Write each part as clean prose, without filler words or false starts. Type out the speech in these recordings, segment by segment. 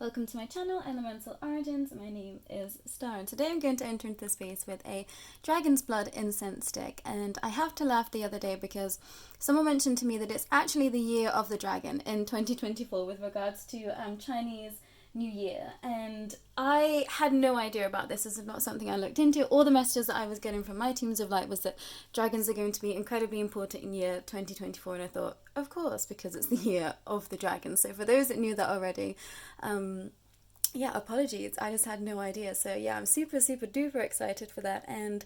Welcome to my channel, Elemental Origins. My name is Starr, and today I'm going to enter into space with a dragon's blood incense stick. And I have to laugh the other day because someone mentioned to me that it's actually the year of the dragon in 2024 with regards to Chinese New Year, and I had no idea about this. This is not something I looked into. All the messages that I was getting from my teams of light was that dragons are going to be incredibly important in year 2024, and I thought, of course, because it's the year of the dragon. So for those that knew that already, apologies, I just had no idea. So yeah, I'm super duper excited for that. And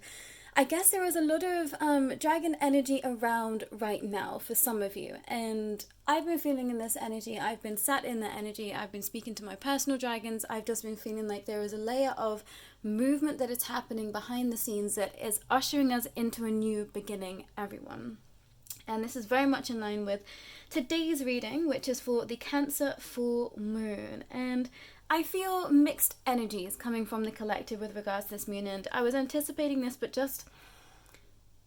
I guess there is a lot of dragon energy around right now for some of you, and I've been feeling in this energy. I've been sat in that energy. I've been speaking to my personal dragons. I've just been feeling like there is a layer of movement that is happening behind the scenes that is ushering us into a new beginning, everyone. And this is very much in line with today's reading, which is for the Cancer full moon. And I feel mixed energies coming from the collective with regards to this moon, and I was anticipating this, but just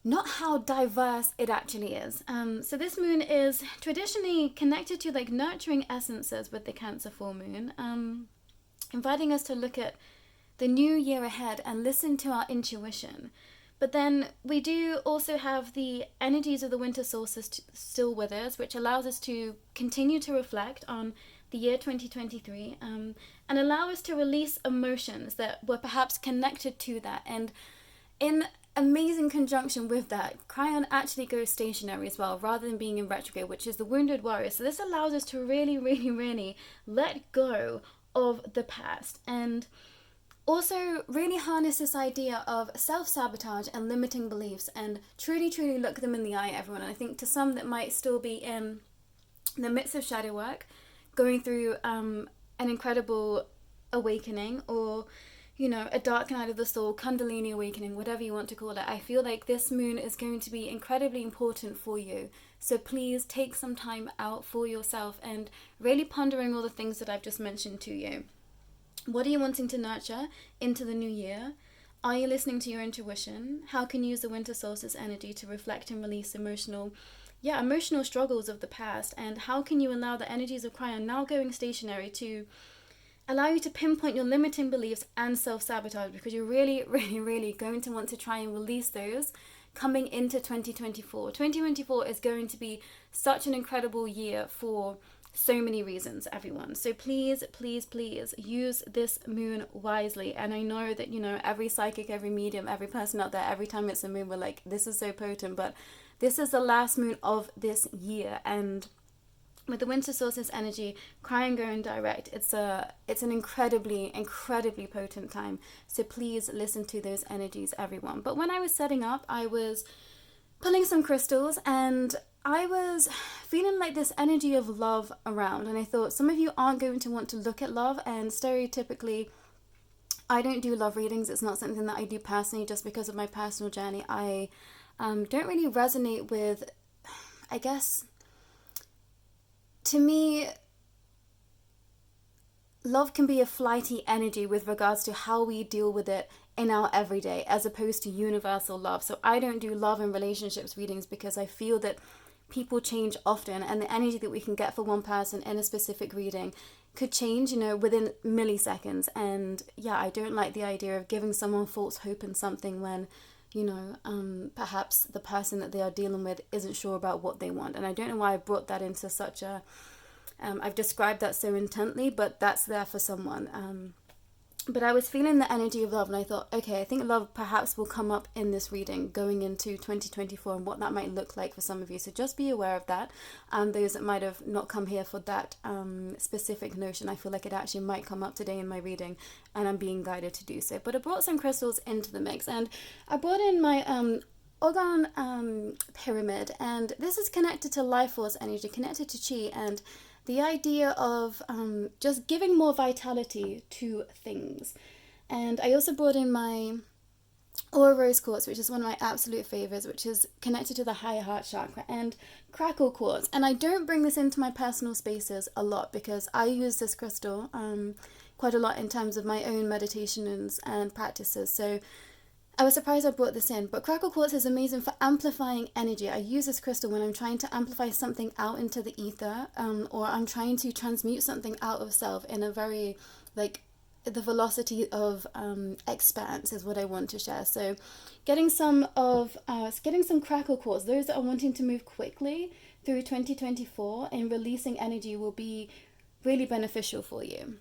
not how diverse it actually is. So this moon is traditionally connected to like nurturing essences with the Cancer full moon, inviting us to look at the new year ahead and listen to our intuition. But then we do also have the energies of the winter solstice still with us, which allows us to continue to reflect on the year 2023, and allow us to release emotions that were perhaps connected to that. And in amazing conjunction with that, Cryon actually goes stationary as well, rather than being in retrograde, which is the wounded warrior. So this allows us to really let go of the past, and also really harness this idea of self-sabotage and limiting beliefs, and truly look them in the eye, everyone. And I think to some that might still be in the midst of shadow work, going through an incredible awakening, or a dark night of the soul, Kundalini awakening, whatever you want to call it, I feel like this moon is going to be incredibly important for you. So please take some time out for yourself and really pondering all the things that I've just mentioned to you. What are you wanting to nurture into the new year? Are you listening to your intuition? How can you use the winter solstice energy to reflect and release emotional struggles of the past? And how can you allow the energies of Cryon now going stationary to allow you to pinpoint your limiting beliefs and self-sabotage, because you're really going to want to try and release those coming into 2024. 2024 is going to be such an incredible year for so many reasons, everyone. So please use this moon wisely. And I know that, every psychic, every medium, every person out there, every time it's a moon, we're like, this is so potent, but this is the last moon of this year. And with the winter solstice energy, Cryon going direct, it's an incredibly potent time. So please listen to those energies, everyone. But when I was setting up, I was pulling some crystals, and I was feeling like this energy of love around. And I thought some of you aren't going to want to look at love, and stereotypically, I don't do love readings. It's not something that I do personally, just because of my personal journey. I don't really resonate with, I guess, to me, love can be a flighty energy with regards to how we deal with it in our everyday, as opposed to universal love. So I don't do love and relationships readings because I feel that people change often, and the energy that we can get for one person in a specific reading could change, within milliseconds. And yeah, I don't like the idea of giving someone false hope in something when perhaps the person that they are dealing with isn't sure about what they want. And I don't know why I brought that into such a, I've described that so intently, but that's there for someone. But I was feeling the energy of love, and I thought, okay, I think love perhaps will come up in this reading going into 2024, and what that might look like for some of you. So just be aware of that. Those that might have not come here for that specific notion, I feel like it actually might come up today in my reading, and I'm being guided to do so. But I brought some crystals into the mix, and I brought in my Organ pyramid, and this is connected to life force energy, connected to chi, and the idea of just giving more vitality to things. And I also brought in my Aura Rose Quartz, which is one of my absolute favorites, which is connected to the higher heart chakra, and Crackle Quartz. And I don't bring this into my personal spaces a lot because I use this crystal quite a lot in terms of my own meditations and practices. So I was surprised I brought this in, but crackle quartz is amazing for amplifying energy. I use this crystal when I'm trying to amplify something out into the ether, or I'm trying to transmute something out of self in a very, like, the velocity of expanse is what I want to share. So getting some crackle quartz, those that are wanting to move quickly through 2024 and releasing energy, will be really beneficial for you.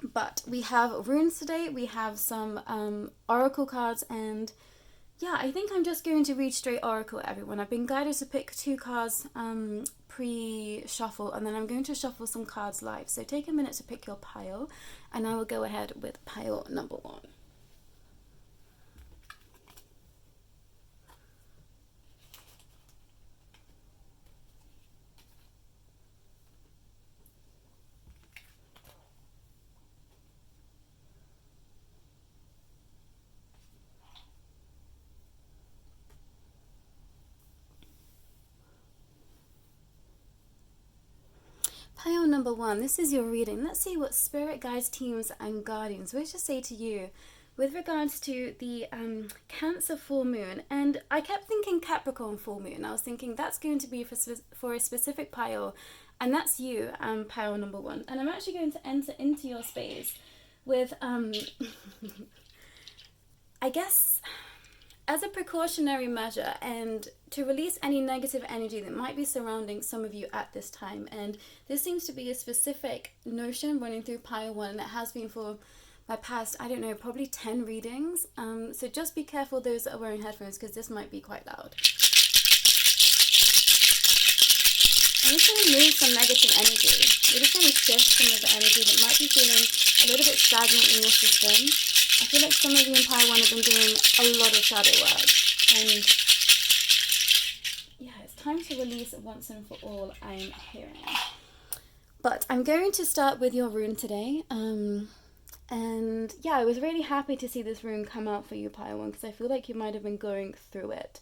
But we have runes today, we have some oracle cards, and yeah, I think I'm just going to read straight oracle, everyone. I've been guided to pick 2 cards pre-shuffle, and then I'm going to shuffle some cards live. So take a minute to pick your pile, and I will go ahead with pile number 1. Pile number 1, this is your reading. Let's see what spirit guides, teams, and guardians wish to say to you with regards to the Cancer full moon. And I kept thinking Capricorn full moon. I was thinking that's going to be for a specific pile, and that's you, pile number 1. And I'm actually going to enter into your space with, I guess, as a precautionary measure, and to release any negative energy that might be surrounding some of you at this time. And this seems to be a specific notion running through pile 1, and it has been for my past, I don't know, probably 10 readings. So just be careful, those that are wearing headphones, because this might be quite loud. I'm just going to move some negative energy. We're just going to shift some of the energy that might be feeling a little bit stagnant in your system. I feel like some of you in pile 1 have been doing a lot of shadow work, and yeah, it's time to release it once and for all, I'm hearing. But I'm going to start with your rune today, and yeah, I was really happy to see this rune come out for you, pile 1, because I feel like you might have been going through it,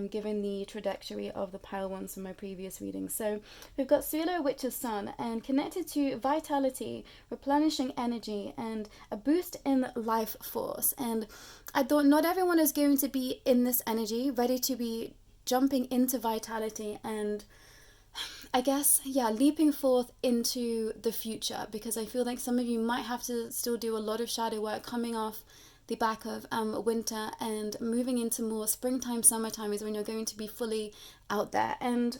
given the trajectory of the pile 1s from my previous readings. So we've got Sulo, Witch's Sun, and connected to vitality, replenishing energy, and a boost in life force. And I thought not everyone is going to be in this energy, ready to be jumping into vitality and, I guess, yeah, leaping forth into the future, because I feel like some of you might have to still do a lot of shadow work coming off the back of winter, and moving into more springtime, summertime is when you're going to be fully out there. And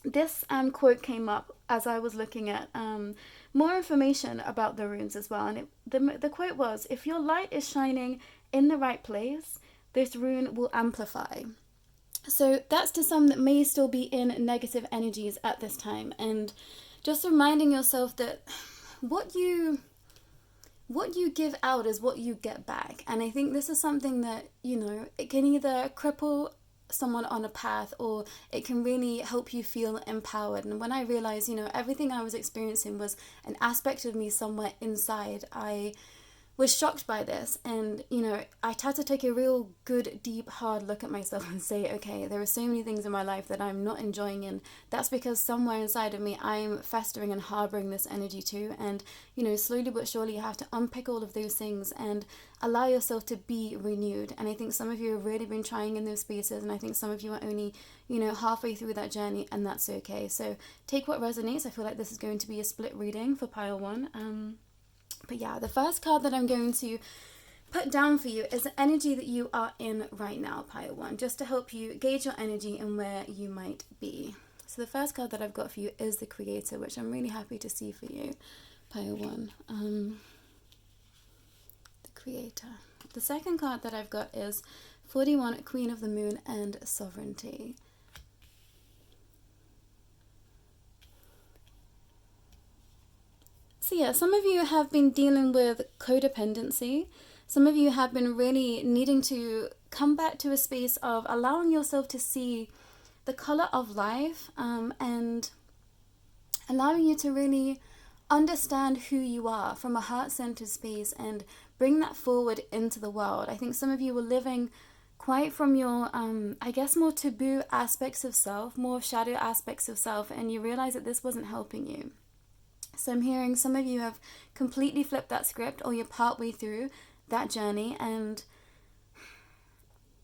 this quote came up as I was looking at more information about the runes as well, and the quote was, if your light is shining in the right place, this rune will amplify. So that's to some that may still be in negative energies at this time, and just reminding yourself that what you give out is what you get back. And I think this is something that, you know, it can either cripple someone on a path, or it can really help you feel empowered. And when I realized, you know, everything I was experiencing was an aspect of me somewhere inside, I was shocked by this. And, you know, I had to take a real good, deep, hard look at myself and say, okay, there are so many things in my life that I'm not enjoying, and that's because somewhere inside of me I'm festering and harboring this energy too. And, you know, slowly but surely you have to unpick all of those things and allow yourself to be renewed. And I think some of you have really been trying in those spaces, and I think some of you are only, you know, halfway through that journey, and that's okay. So take what resonates. I feel like this is going to be a split reading for pile 1. But yeah, the first card that I'm going to put down for you is the energy that you are in right now, pile 1, just to help you gauge your energy and where you might be. So the first card that I've got for you is the Creator, which I'm really happy to see for you, pile 1. The Creator. The second card that I've got is 41, Queen of the Moon, and Sovereignty. So yeah, some of you have been dealing with codependency. Some of you have been really needing to come back to a space of allowing yourself to see the color of life, and allowing you to really understand who you are from a heart-centered space and bring that forward into the world. I think some of you were living quite from your, I guess, more taboo aspects of self, more shadow aspects of self, and you realize that this wasn't helping you. So I'm hearing some of you have completely flipped that script, or you're partway through that journey, and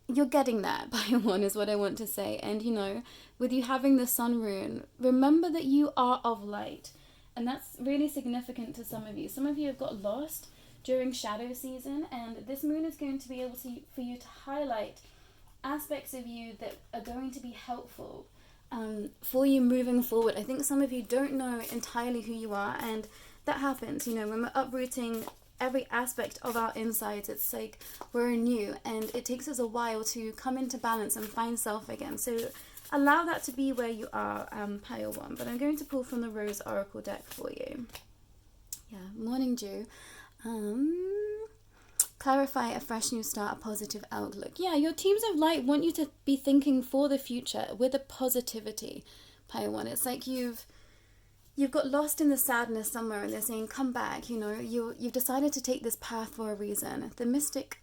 you're getting that by one is what I want to say. And you know, with you having the sun rune, remember that you are of light. And that's really significant to some of you. Some of you have got lost during shadow season, and this moon is going to be able to for you to highlight aspects of you that are going to be helpful for you moving forward. I think some of you don't know entirely who you are, and that happens, you know, when we're uprooting every aspect of our insides. It's like we're anew, and it takes us a while to come into balance and find self again. So allow that to be where you are, pile one. But I'm going to pull from the Rose Oracle deck for you. Yeah, morning dew. Clarify a fresh new start, a positive outlook. Yeah, your teams of light want you to be thinking for the future with a positivity, pile one. It's like you've got lost in the sadness somewhere, and they're saying, come back. You know, you've decided to take this path for a reason. The mystic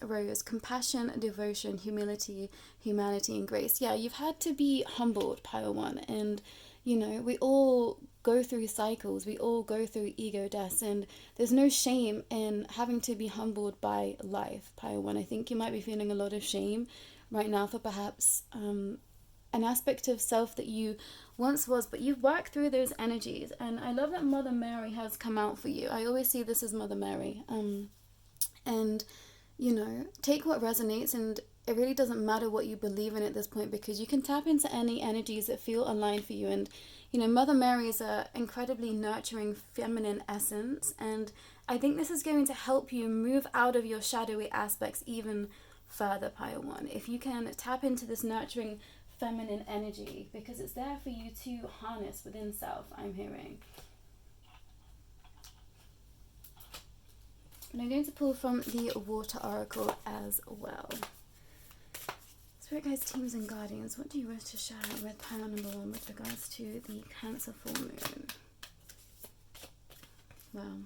rose, compassion, devotion, humility, humanity, and grace. Yeah, you've had to be humbled, pile one. And, you know, we all go through cycles. We all go through ego deaths. And there's no shame in having to be humbled by life, pile one. I think you might be feeling a lot of shame right now for perhaps an aspect of self that you once was, but you've worked through those energies. And I love that Mother Mary has come out for you. I always see this as Mother Mary. And, you know, take what resonates, and it really doesn't matter what you believe in at this point, because you can tap into any energies that feel aligned for you. And, you know, Mother Mary is an incredibly nurturing feminine essence, and I think this is going to help you move out of your shadowy aspects even further, pile one. If you can tap into this nurturing feminine energy, because it's there for you to harness within self, I'm hearing. And I'm going to pull from the Water Oracle as well. Spirit guides, teams, and guardians, what do you wish to share with pile number one with regards to the Cancer full moon? Wow.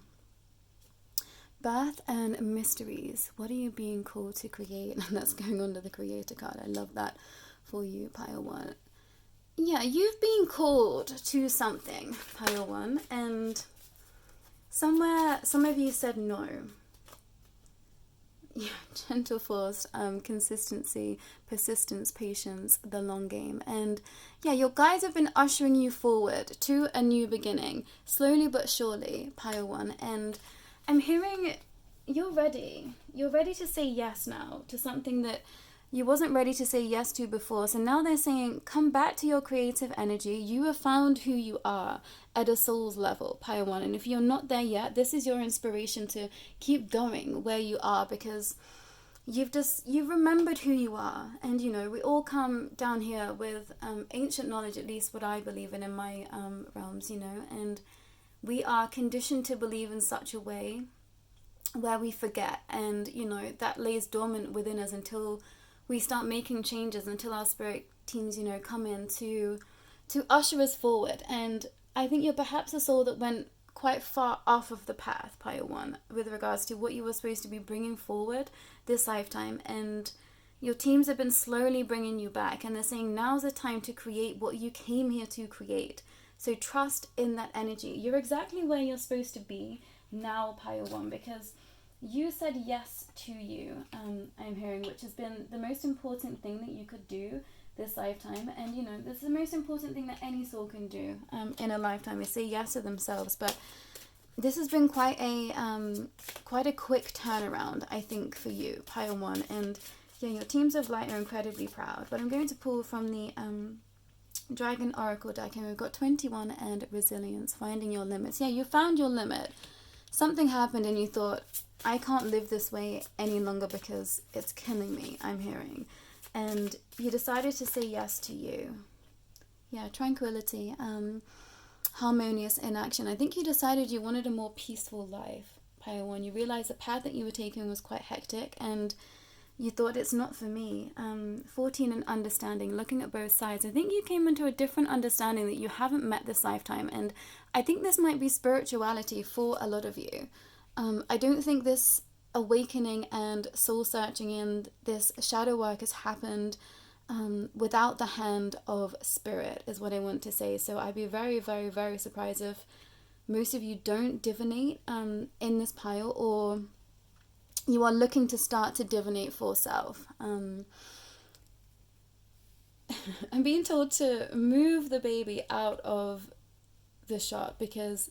Birth and mysteries. What are you being called to create? And that's going under the Creator card. I love that for you, pile one. Yeah, you've been called to something, pile one, and somewhere some of you said no. Yeah, gentle force, consistency, persistence, patience, the long game. And yeah, your guides have been ushering you forward to a new beginning, slowly but surely, pile one. And I'm hearing you're ready. You're ready to say yes now to something that you wasn't ready to say yes to before. So now they're saying, come back to your creative energy. You have found who you are at a soul's level, pile one. And if you're not there yet, this is your inspiration to keep going where you are, because you've remembered who you are. And, you know, we all come down here with ancient knowledge, at least what I believe in my realms, you know, and we are conditioned to believe in such a way where we forget. And, you know, that lays dormant within us until we start making changes, until our spirit teams, you know, come in to usher us forward. And I think you're perhaps a soul that went quite far off of the path, pile one, with regards to what you were supposed to be bringing forward this lifetime. And your teams have been slowly bringing you back, and they're saying now's the time to create what you came here to create. So trust in that energy. You're exactly where you're supposed to be now, pile one, because you said yes to you, I'm hearing, which has been the most important thing that you could do this lifetime. And, you know, this is the most important thing that any soul can do in a lifetime, is say yes to themselves. But this has been quite a quick turnaround, I think, for you, pile one. And yeah, your teams of light are incredibly proud. But I'm going to pull from the Dragon Oracle deck, and we've got 21 and resilience, finding your limits. Yeah, you found your limit. Something happened and you thought, I can't live this way any longer because it's killing me, I'm hearing. And you decided to say yes to you. Yeah, tranquility, harmonious inaction. I think you decided you wanted a more peaceful life, pile one. You realized the path that you were taking was quite hectic, and you thought, it's not for me. 14 and understanding, looking at both sides. I think you came into a different understanding that you haven't met this lifetime, and I think this might be spirituality for a lot of you. I don't think this awakening and soul searching and this shadow work has happened without the hand of spirit, is what I want to say. So I'd be very, very, very surprised if most of you don't divinate in this pile, or you are looking to start to divinate for self. I'm being told to move the baby out of the shot because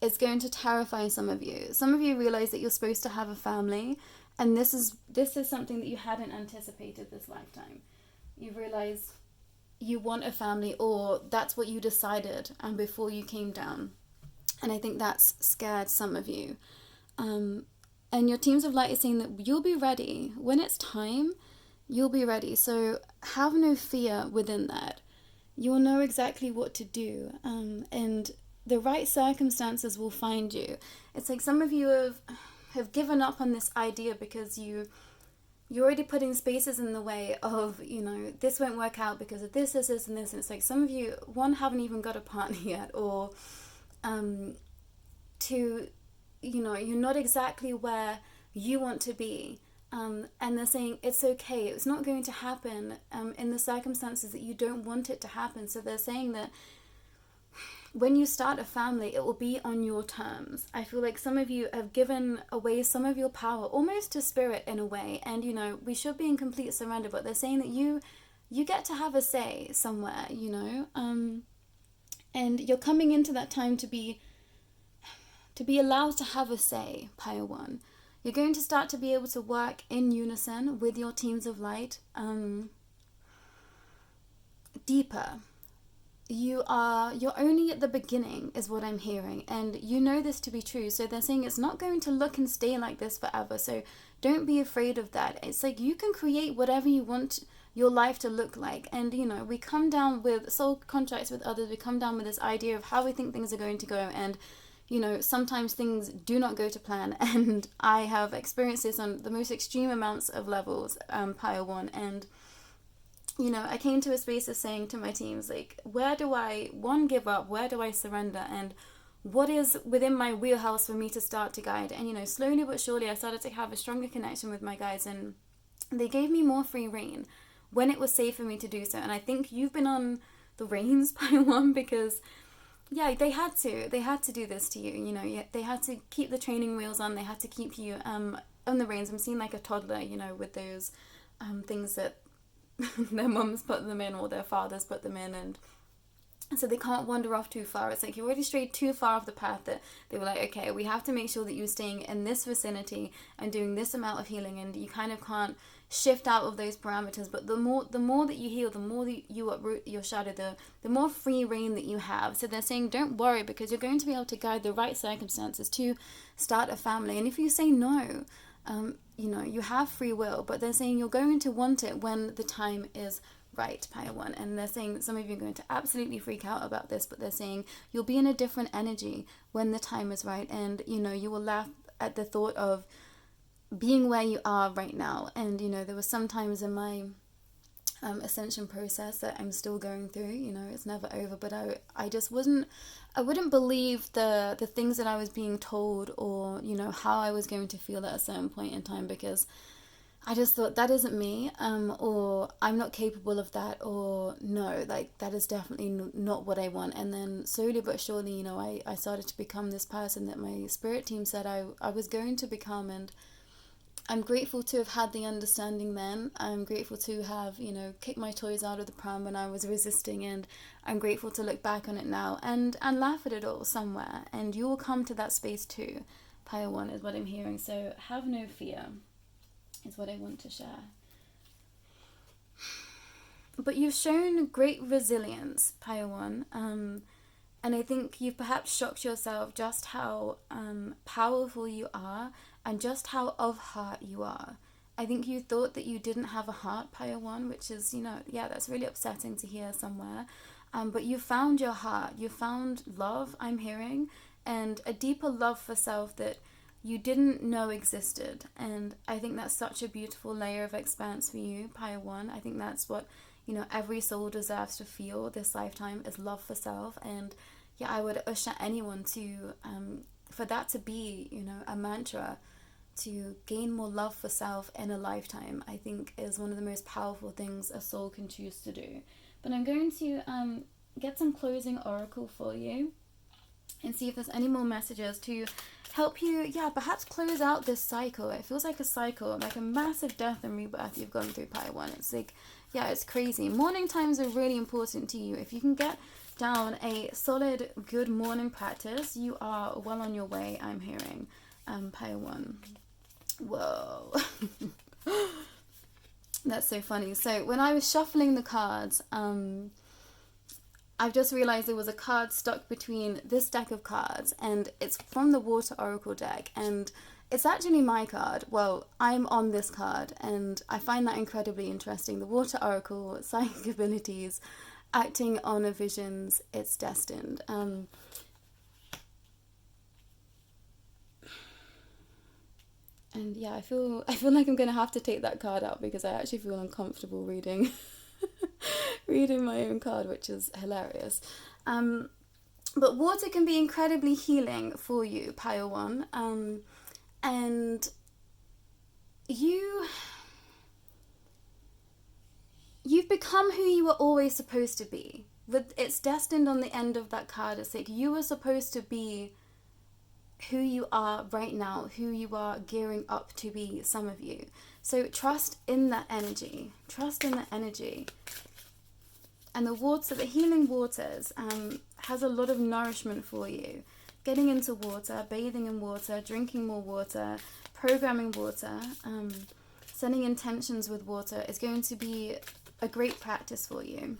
it's going to terrify some of you. Some of you realize that you're supposed to have a family, and this is something that you hadn't anticipated this lifetime. You realize you want a family, or that's what you decided and before you came down. And I think that's scared some of you. And your teams of light is saying that you'll be ready. When it's time, you'll be ready. So have no fear within that. You'll know exactly what to do. And the right circumstances will find you. It's like some of you have given up on this idea because you're already putting spaces in the way of, this won't work out because of this, and this. And it's like some of you, one, haven't even got a partner yet, or two, you're not exactly where you want to be. And they're saying it's okay. It's not going to happen in the circumstances that you don't want it to happen. So they're saying that when you start a family, it will be on your terms. I feel like some of you have given away some of your power, almost to spirit in a way. And, we should be in complete surrender, but they're saying that you get to have a say somewhere, and you're coming into that time to be allowed to have a say, Pile 1. You're going to start to be able to work in unison with your teams of light, deeper. You're only at the beginning, is what I'm hearing, and you know this to be true. So they're saying it's not going to look and stay like this forever. So don't be afraid of that. It's like you can create whatever you want your life to look like. And we come down with soul contracts with others. We come down with this idea of how we think things are going to go, and sometimes things do not go to plan. And I have experienced this on the most extreme amounts of levels, Pile 1, and I came to a space of saying to my teams, like, where do I, one, give up? Where do I surrender? And what is within my wheelhouse for me to start to guide? And, slowly but surely, I started to have a stronger connection with my guides, and they gave me more free reign when it was safe for me to do so. And I think you've been on the reins, Pile 1, because, yeah, they had to do this to you. They had to keep the training wheels on. They had to keep you on the reins. I'm seeing like a toddler, with those things that their mums put them in, or their fathers put them in, and so they can't wander off too far. It's like you already strayed too far off the path that they were like, okay, we have to make sure that you're staying in this vicinity and doing this amount of healing, and you kind of can't shift out of those parameters. But the more that you heal, the more that you uproot your shadow, the more free reign that you have. So they're saying don't worry, because you're going to be able to guide the right circumstances to start a family. And if you say no, you have free will, but they're saying you're going to want it when the time is right, Pile 1. And they're saying that some of you are going to absolutely freak out about this, but they're saying you'll be in a different energy when the time is right. And, you will laugh at the thought of being where you are right now. And, there were some times in my ascension process that I'm still going through, it's never over, but I wouldn't believe the things that I was being told, or how I was going to feel at a certain point in time, because I just thought that isn't me, or I'm not capable of that, or no, like that is definitely not what I want. And then slowly but surely, I started to become this person that my spirit team said I was going to become. And I'm grateful to have had the understanding then. I'm grateful to have, kicked my toys out of the pram when I was resisting, and I'm grateful to look back on it now and laugh at it all somewhere. And you will come to that space too, Pile 1, is what I'm hearing. So have no fear, is what I want to share. But you've shown great resilience, Pile 1. And I think you've perhaps shocked yourself just how powerful you are, and just how of heart you are. I think you thought that you didn't have a heart, Pile 1, which is, that's really upsetting to hear somewhere. But you found your heart. You found love, I'm hearing, and a deeper love for self that you didn't know existed. And I think that's such a beautiful layer of expanse for you, Pile 1. I think that's what, every soul deserves to feel this lifetime, is love for self. And yeah, I would usher anyone to, for that to be, a mantra, to gain more love for self in a lifetime, I think is one of the most powerful things a soul can choose to do. But I'm going to get some closing oracle for you. and see if there's any more messages to help you, yeah, perhaps close out this cycle. It feels like a cycle, like a massive death and rebirth you've gone through, Pi 1. It's like, yeah, it's crazy. Morning times are really important to you. If you can get down a solid, good morning practice, you are well on your way, I'm hearing, Pi 1. Whoa. That's so funny. So when I was shuffling the cards, I've just realized there was a card stuck between this deck of cards, and it's from the Water Oracle deck, and it's actually my card. Well, I'm on this card, and I find that incredibly interesting. The Water Oracle, psychic abilities, acting on a visions, it's destined. And yeah, I feel like I'm gonna have to take that card out because I actually feel uncomfortable reading reading my own card, which is hilarious. But water can be incredibly healing for you, Pile 1. And you've become who you were always supposed to be. It's destined on the end of that card. It's like you were supposed to be who you are right now, who you are gearing up to be, some of you. So trust in that energy. Trust in that energy. And the water, the healing waters, has a lot of nourishment for you. Getting into water, bathing in water, drinking more water, programming water, setting intentions with water is going to be a great practice for you.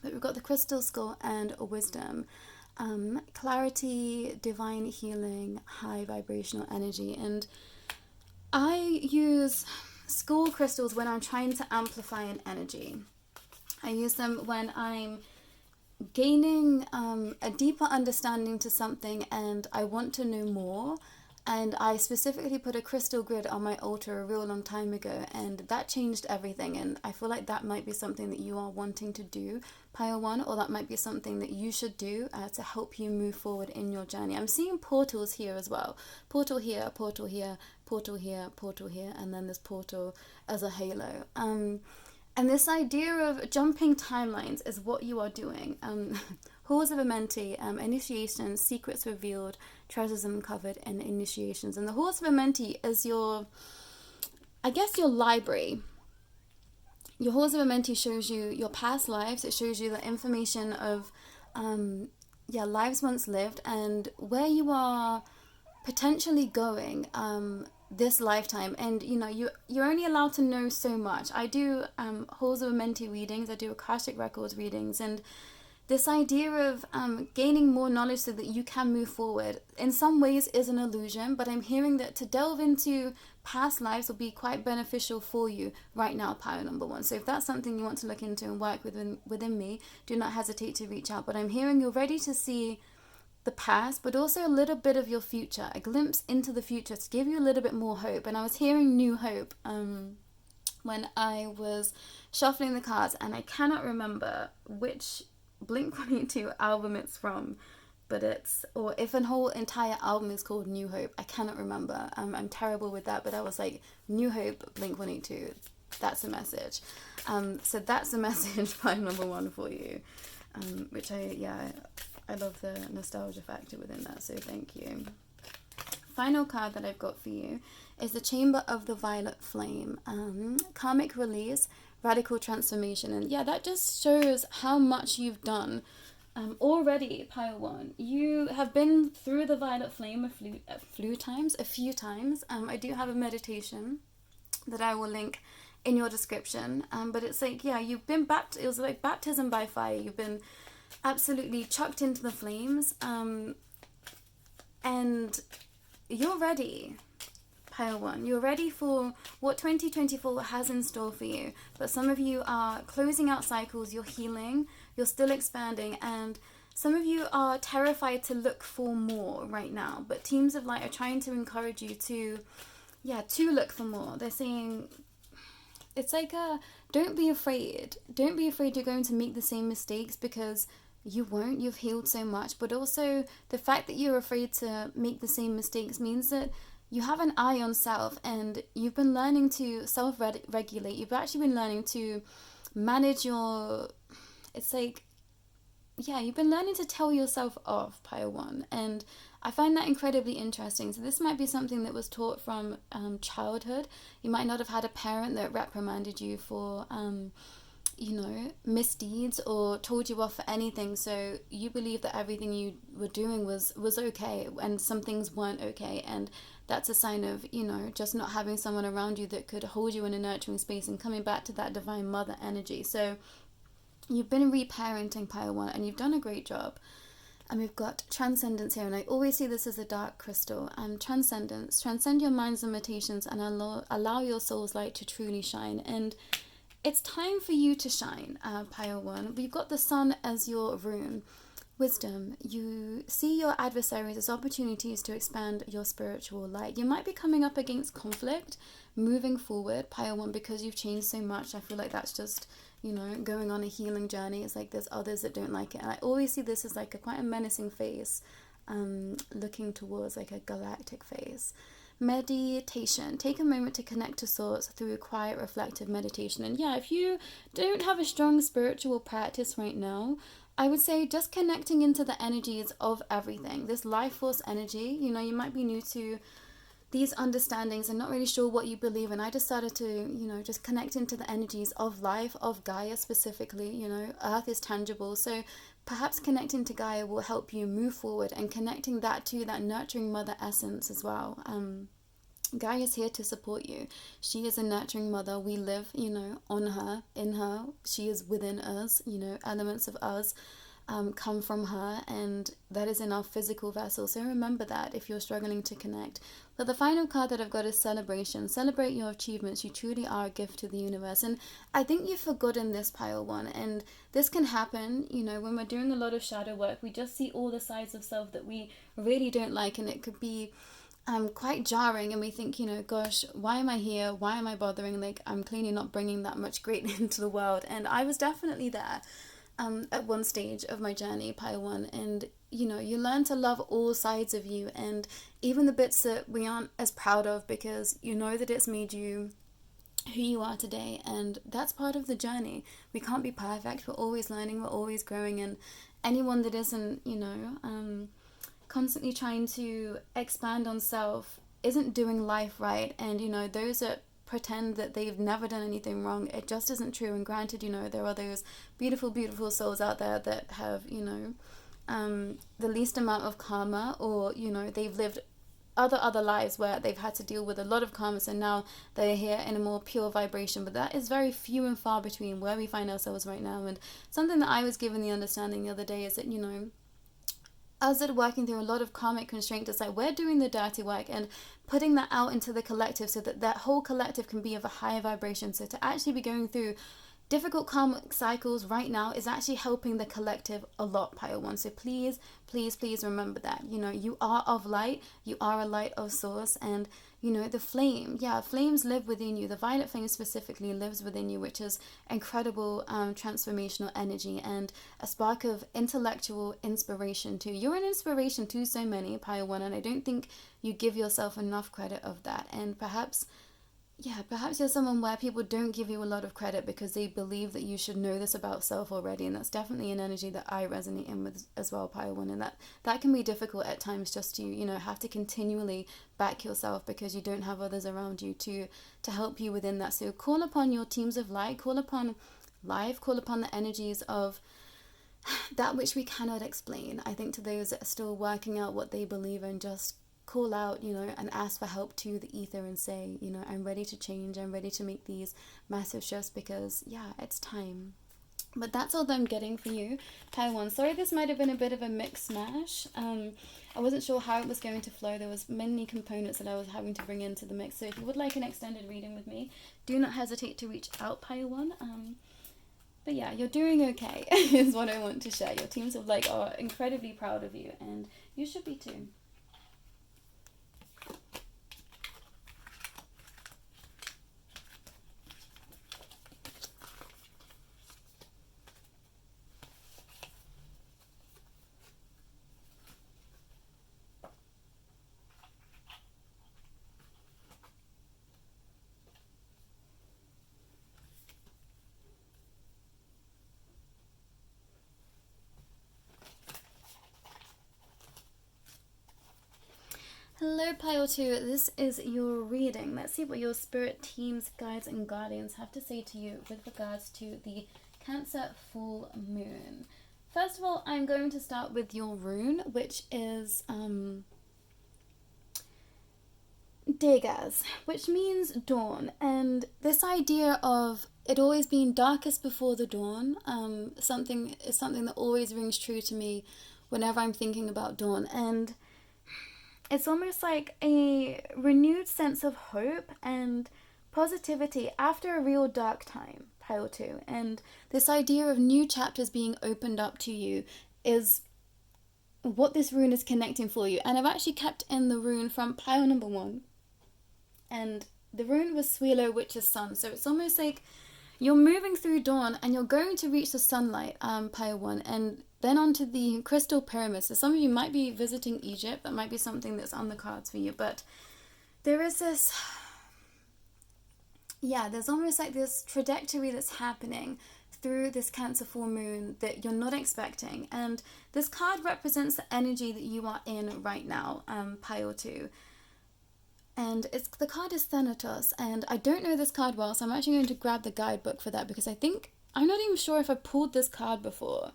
But we've got the crystal skull and wisdom. Clarity, divine healing, high vibrational energy. And I use skull crystals when I'm trying to amplify an energy. I use them when I'm gaining a deeper understanding to something and I want to know more. And I specifically put a crystal grid on my altar a real long time ago, and that changed everything. And I feel like that might be something that you are wanting to do, Pile 1, or that might be something that you should do to help you move forward in your journey. I'm seeing portals here as well. Portal here, portal here, portal here, portal here, and then this portal as a halo. And this idea of jumping timelines is what you are doing. Halls of Amenti, initiations, secrets revealed, treasures uncovered, and initiations. And the Halls of Amenti is your library. Your Halls of Amenti shows you your past lives. It shows you the information of, lives once lived and where you are potentially going this lifetime. And you're only allowed to know so much. I do Halls of Amenti readings. I do Akashic Records readings, and this idea of gaining more knowledge so that you can move forward in some ways is an illusion, but I'm hearing that to delve into past lives will be quite beneficial for you right now, Pile number 1. So if that's something you want to look into and work within me, do not hesitate to reach out. But I'm hearing you're ready to see the past, but also a little bit of your future, a glimpse into the future to give you a little bit more hope. And I was hearing new hope when I was shuffling the cards, and I cannot remember which Blink-182 album it's from, or if a whole entire album is called New Hope, I cannot remember. I'm terrible with that, but I was like, New Hope, Blink-182, that's the message. So that's the message by number 1 for you, which I love the nostalgia factor within that, so thank you. Final card that I've got for you is the Chamber of the Violet Flame, karmic release, radical transformation. And that just shows how much you've done already, Pile 1. You have been through the Violet Flame a few times. I do have a meditation that I will link in your description, but it's like, you've been it was like baptism by fire. You've been absolutely chucked into the flames, and you're ready, Pile 1. You're ready for what 2024 has in store for you. But some of you are closing out cycles, you're healing, you're still expanding, and some of you are terrified to look for more right now. But teams of light are trying to encourage you to look for more. They're saying, it's like, don't be afraid. Don't be afraid you're going to make the same mistakes, because you won't. You've healed so much. But also the fact that you're afraid to make the same mistakes means that you have an eye on self, and you've been learning to self-regulate. You've actually been learning to manage your, it's like, yeah, you've been learning to tell yourself off, Pile 1, and I find that incredibly interesting. So this might be something that was taught from childhood. You might not have had a parent that reprimanded you for misdeeds or told you off for anything, so you believe that everything you were doing was okay, and some things weren't okay, and that's a sign of just not having someone around you that could hold you in a nurturing space, and coming back to that divine mother energy. So you've been reparenting, Pile 1, and you've done a great job. And we've got transcendence here, and I always see this as a dark crystal. Transcendence, transcend your mind's limitations and allow your soul's light to truly shine. And it's time for you to shine, Pile 1. We've got the sun as your rune. Wisdom, you see your adversaries as opportunities to expand your spiritual light. You might be coming up against conflict moving forward, Pile 1, because you've changed so much. I feel like that's just, going on a healing journey. It's like there's others that don't like it. And I always see this as like quite a menacing face, looking towards like a galactic face. Meditation. Take a moment to connect to source through a quiet, reflective meditation. And yeah, if you don't have a strong spiritual practice right now, I would say just connecting into the energies of everything. This life force energy, you might be new to these understandings and not really sure what you believe in. I just started to, just connect into the energies of life, of Gaia specifically. Earth is tangible. So perhaps connecting to Gaia will help you move forward, and connecting that to that nurturing mother essence as well. Gaia is here to support you. She is a nurturing mother. We live, on her, in her. She is within us. Elements of us come from her, and that is in our physical vessel. So remember that if you're struggling to connect. But the final card that I've got is celebration. Celebrate your achievements. You truly are a gift to the universe. And I think you've forgotten this, Pile 1. And this can happen, when we're doing a lot of shadow work. We just see all the sides of self that we really don't like, and it could be quite jarring, and we think, gosh, why am I here? Why am I bothering? Like, I'm clearly not bringing that much great into the world. And I was definitely there at one stage of my journey, Pile 1, and you learn to love all sides of you, and even the bits that we aren't as proud of, because that it's made you who you are today, and that's part of the journey. We can't be perfect. We're always learning, we're always growing, and anyone that isn't constantly trying to expand on self isn't doing life right. And those that pretend that they've never done anything wrong, it just isn't true. And granted, there are those beautiful souls out there that have the least amount of karma, or they've lived other lives where they've had to deal with a lot of karma, so now they're here in a more pure vibration. But that is very few and far between where we find ourselves right now. And something that I was given the understanding the other day is that us that are working through a lot of karmic constraint, it's like we're doing the dirty work and putting that out into the collective, so that that whole collective can be of a higher vibration. So to actually be going through difficult karmic cycles right now is actually helping the collective a lot, Pile 1. So please remember that. You are of light, you are a light of source, and the flames live within you. The violet flame specifically lives within you, which is incredible transformational energy, and a spark of intellectual inspiration too. You're an inspiration to so many, Pile 1, and I don't think you give yourself enough credit of that. And perhaps you're someone where people don't give you a lot of credit because they believe that you should know this about self already, and that's definitely an energy that I resonate in with as well, Pile 1, and that can be difficult at times, just to have to continually back yourself because you don't have others around you to help you within that. So call upon your teams of light, call upon life, call upon the energies of that which we cannot explain. I think to those that are still working out what they believe in, just call out, and ask for help to the ether and say, I'm ready to change, I'm ready to make these massive shifts, because it's time. But that's all that I'm getting for you, Pile 1. Sorry, this might have been a bit of a mix mash. I wasn't sure how it was going to flow. There was many components that I was having to bring into the mix. So if you would like an extended reading with me, do not hesitate to reach out, Pile 1. But yeah, you're doing okay is what I want to share. Your teams of light are incredibly proud of you, and you should be too. Pile 2, this is your reading. Let's see what your spirit teams, guides, and guardians have to say to you with regards to the Cancer full moon. First of all, I'm going to start with your rune, which is Degas, which means dawn. And this idea of it always being darkest before the dawn, something that always rings true to me whenever I'm thinking about dawn. And it's almost like a renewed sense of hope and positivity after a real dark time, Pile 2. And this idea of new chapters being opened up to you is what this rune is connecting for you. And I've actually kept in the rune from pile number 1. And the rune was Swilo, which is sun. So it's almost like you're moving through dawn and you're going to reach the sunlight, pile 1. And then onto the crystal pyramids. So some of you might be visiting Egypt. That might be something that's on the cards for you. But there is this, there's almost like this trajectory that's happening through this Cancer full moon that you're not expecting. And this card represents the energy that you are in right now, pile 2. And the card is Thanatos, and I don't know this card well, so I'm actually going to grab the guidebook for that, because I'm not even sure if I pulled this card before,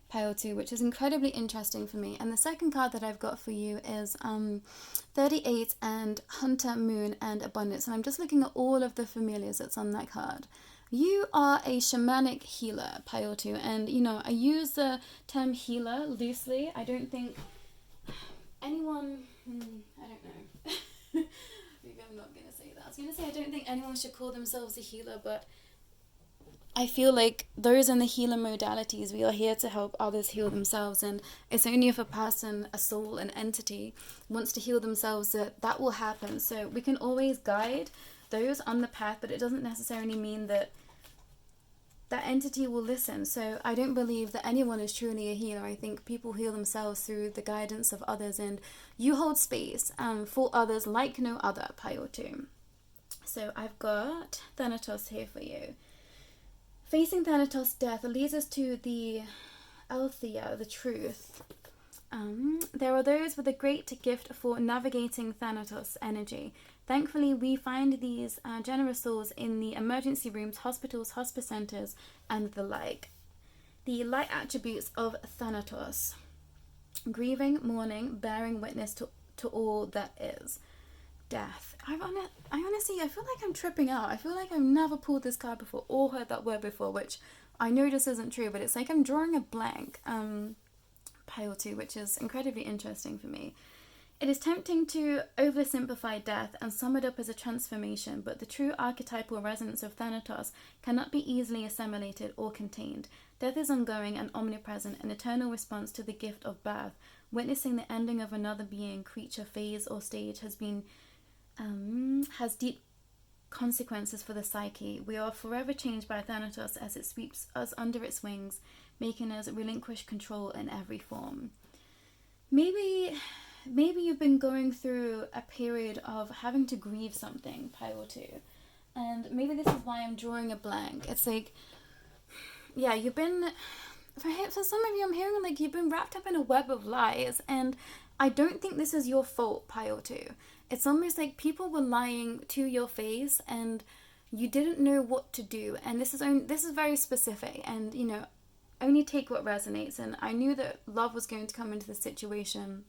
pile 2, which is incredibly interesting for me. And the second card that I've got for you is 38 and Hunter, Moon, and Abundance. And I'm just looking at all of the familiars that's on that card. You are a shamanic healer, pile 2, and I use the term healer loosely. I don't think anyone, I don't know. Maybe I'm not going to say that. I was going to say I don't think anyone should call themselves a healer, but I feel like those in the healer modalities, we are here to help others heal themselves, and it's only if a person, a soul, an entity wants to heal themselves that will happen. So we can always guide those on the path, but it doesn't necessarily mean that that entity will listen. So I don't believe that anyone is truly a healer. I think people heal themselves through the guidance of others, and you hold space for others like no other, pile 2. So I've got Thanatos here for you. Facing Thanatos' death leads us to the Althea, the truth. There are those with a great gift for navigating Thanatos energy. Thankfully, we find these generous souls in the emergency rooms, hospitals, hospice centers, and the like. The light attributes of Thanatos: grieving, mourning, bearing witness to all that is. Death. I honestly, I feel like I'm tripping out. I feel like I've never pulled this card before or heard that word before, which I know this isn't true, but it's like I'm drawing a blank. Pile 2, which is incredibly interesting for me. It is tempting to oversimplify death and sum it up as a transformation, but the true archetypal resonance of Thanatos cannot be easily assimilated or contained. Death is ongoing and omnipresent, an eternal response to the gift of birth. Witnessing the ending of another being, creature, phase, or stage has deep consequences for the psyche. We are forever changed by Thanatos as it sweeps us under its wings, making us relinquish control in every form. Maybe you've been going through a period of having to grieve something, pile 2. And maybe this is why I'm drawing a blank. It's like, you've been, for some of you, I'm hearing like you've been wrapped up in a web of lies. And I don't think this is your fault, pile 2. It's almost like people were lying to your face and you didn't know what to do. And this is very specific, and only take what resonates. And I knew that love was going to come into the situation.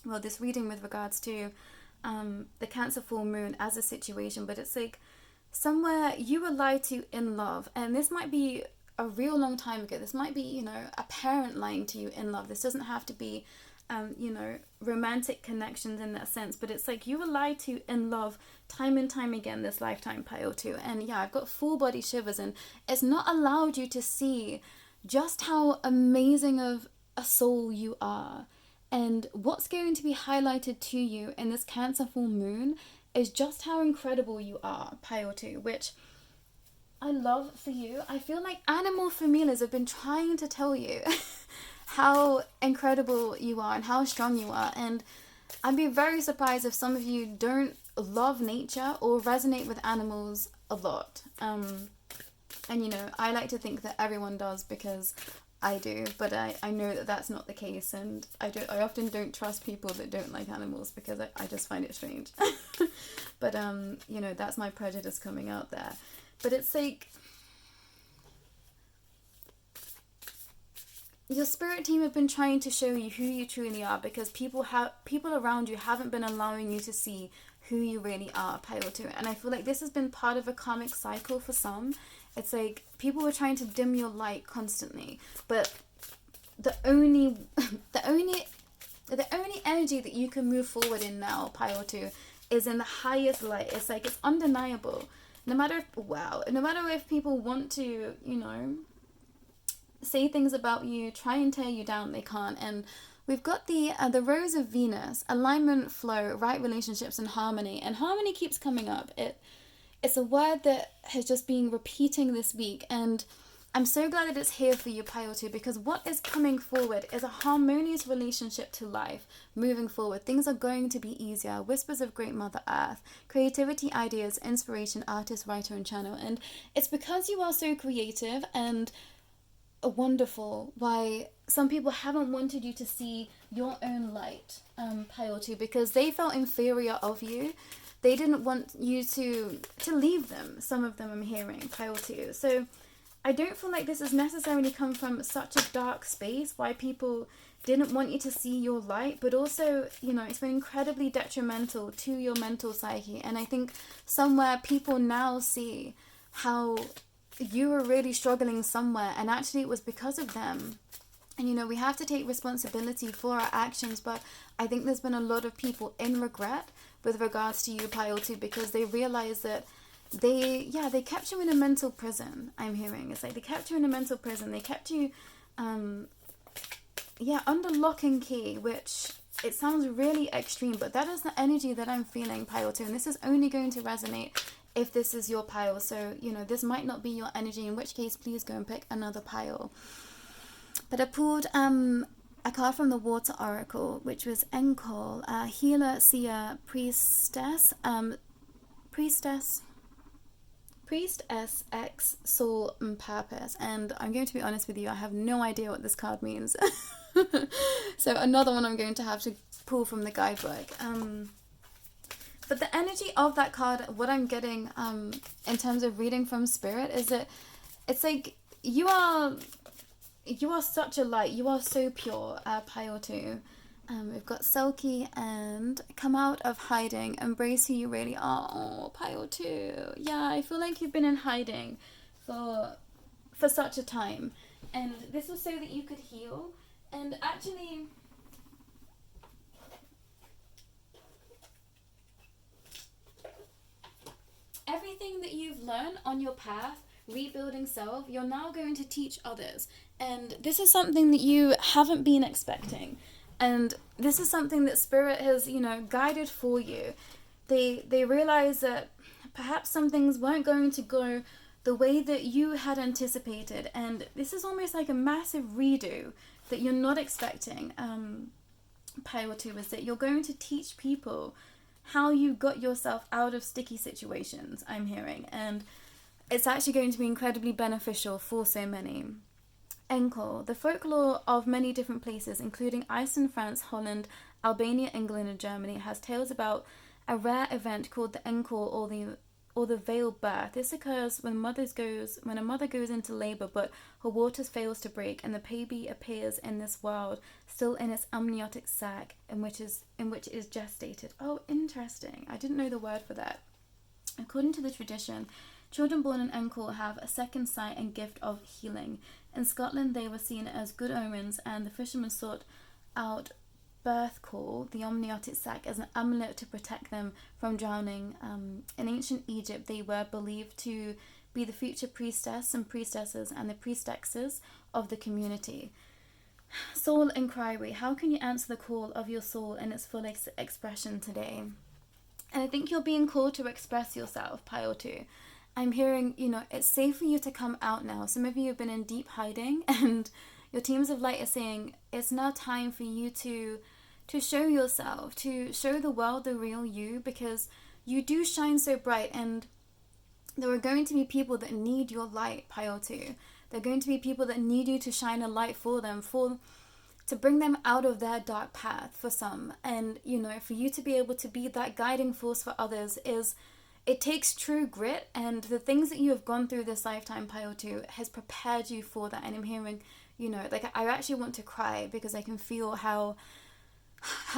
Well, this reading with regards to the Cancer full moon as a situation, but it's like somewhere you were lied to in love, and this might be a real long time ago. This might be, a parent lying to you in love. This doesn't have to be, romantic connections in that sense, but it's like you were lied to in love time and time again this lifetime, pile 2. And I've got full body shivers, and it's not allowed you to see just how amazing of a soul you are. And what's going to be highlighted to you in this Cancer full moon is just how incredible you are, pile 2, which I love for you. I feel like animal familiars have been trying to tell you how incredible you are and how strong you are. And I'd be very surprised if some of you don't love nature or resonate with animals a lot. And I like to think that everyone does, because I do, but I know that that's not the case, and I often don't trust people that don't like animals because I just find it strange. But you know, that's my prejudice coming out there. But it's like, your spirit team have been trying to show you who you truly are, because people around you haven't been allowing you to see who you really are, Pyoto. And I feel like this has been part of a karmic cycle for some. It's like people were trying to dim your light constantly, but the only energy that you can move forward in now, Pyoto, is in the highest light. It's like, it's undeniable. No matter if people want to, you know, say things about you, try and tear you down, they can't. And we've got the Rose of Venus, alignment, flow, right relationships, and harmony. And harmony keeps coming up. It's a word that has just been repeating this week, and I'm so glad that it's here for you, Pyoto, because what is coming forward is a harmonious relationship to life. Moving forward, things are going to be easier. Whispers of Great Mother Earth, creativity, ideas, inspiration, artist, writer, and channel. And it's because you are so creative and wonderful why some people haven't wanted you to see your own light, Pyoto, because they felt inferior of you. They didn't want you to leave them. Some of them I'm hearing, Pyoto. So I don't feel like this has necessarily come from such a dark space, why people didn't want you to see your light, but also, you know, it's been incredibly detrimental to your mental psyche. And I think somewhere people now see how you were really struggling somewhere, and actually it was because of them. And you know, we have to take responsibility for our actions, but I think there's been a lot of people in regret with regards to you, Pyoto, because they realize that they kept you in a mental prison. I'm hearing it's like they kept you in a mental prison. They kept you under lock and key, which it sounds really extreme, but that is the energy that I'm feeling, Pyoto, and this is only going to resonate if this is your pile. So, you know, this might not be your energy, in which case please go and pick another pile. But I pulled a card from the Water Oracle, which was Enkol, healer, seer, priestess, X, soul, and purpose. And I'm going to be honest with you, I have no idea what this card means. So another one I'm going to have to pull from the guidebook. But the energy of that card, what I'm getting in terms of reading from spirit, is that it's like you are such a light. You are so pure, Pyoto. We've got Selkie and come out of hiding, embrace who you really are. Oh, Pyoto. Yeah, I feel like you've been in hiding for such a time, and this was so that you could heal. And actually, everything that you've learned on your path, rebuilding self, you're now going to teach others. And this is something that you haven't been expecting. And this is something that Spirit has, you know, guided for you. They realize that perhaps some things weren't going to go the way that you had anticipated. And this is almost like a massive redo that you're not expecting, Pyoto, is that you're going to teach people how you got yourself out of sticky situations, I'm hearing. And it's actually going to be incredibly beneficial for so many. Enkol, the folklore of many different places, including Iceland, France, Holland, Albania, England, and Germany, has tales about a rare event called the Enkol, or the veiled birth. This occurs when a mother goes into labor, but her waters fails to break, and the baby appears in this world still in its amniotic sac, in which it is gestated. Oh, interesting. I didn't know the word for that. According to the tradition, children born in Enkol have a second sight and gift of healing. In Scotland, they were seen as good omens, and the fishermen sought out birth call, the amniotic sac, as an amulet to protect them from drowning. In ancient Egypt, they were believed to be the future priestess and priestesses and the priestesses of the community. Soul inquiry. How can you answer the call of your soul in its full expression today? And I think you're being called to express yourself, Pyoto. I'm hearing, you know, it's safe for you to come out now. Some of you have been in deep hiding, and your teams of light are saying it's now time for you to show yourself, to show the world the real you, because you do shine so bright, and there are going to be people that need your light, Pyoto. They're going to be people that need you to shine a light for them, to bring them out of their dark path for some. And, you know, for you to be able to be that guiding force for others it takes true grit, and the things that you have gone through this lifetime, Pile 2, has prepared you for that. And I'm hearing, you know, like, I actually want to cry because I can feel how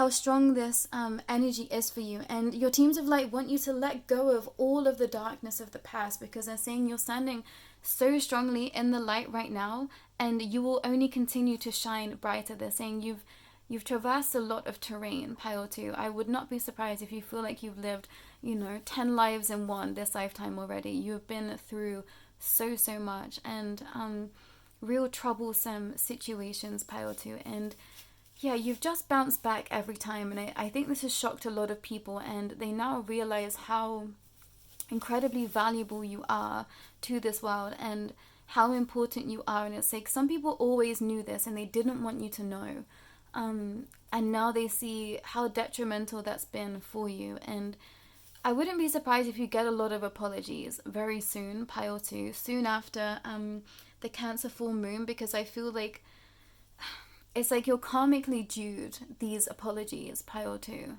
strong this energy is for you. And your teams of light want you to let go of all of the darkness of the past, because they're saying you're standing so strongly in the light right now, and you will only continue to shine brighter. They're saying you've traversed a lot of terrain, Pile 2. I would not be surprised if you feel like you've lived, you know, 10 lives in one this lifetime already. You've been through so much, and real troublesome situations, Pile 2. And yeah, you've just bounced back every time. And I think this has shocked a lot of people, and they now realize how incredibly valuable you are to this world and how important you are. And it's like, some people always knew this and they didn't want you to know. And now they see how detrimental that's been for you. And I wouldn't be surprised if you get a lot of apologies very soon, Pile 2, soon after the Cancer full moon, because I feel like it's like you're karmically due these apologies, Pile 2.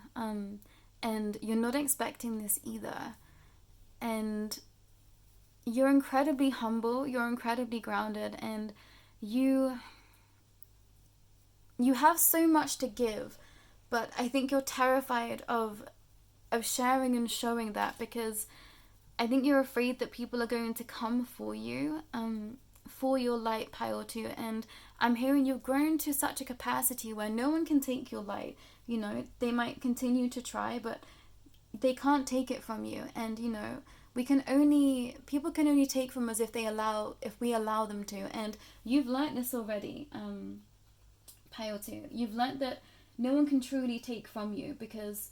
And you're not expecting this either. And you're incredibly humble, you're incredibly grounded, and you have so much to give, but I think you're terrified of sharing and showing that, because I think you're afraid that people are going to come for you, for your light, Pile 2. And I'm hearing you've grown to such a capacity where no one can take your light. You know, they might continue to try, but they can't take it from you. And, you know, people can only take from us if we allow them to. And you've learnt this already, Pile 2. You've learnt that no one can truly take from you because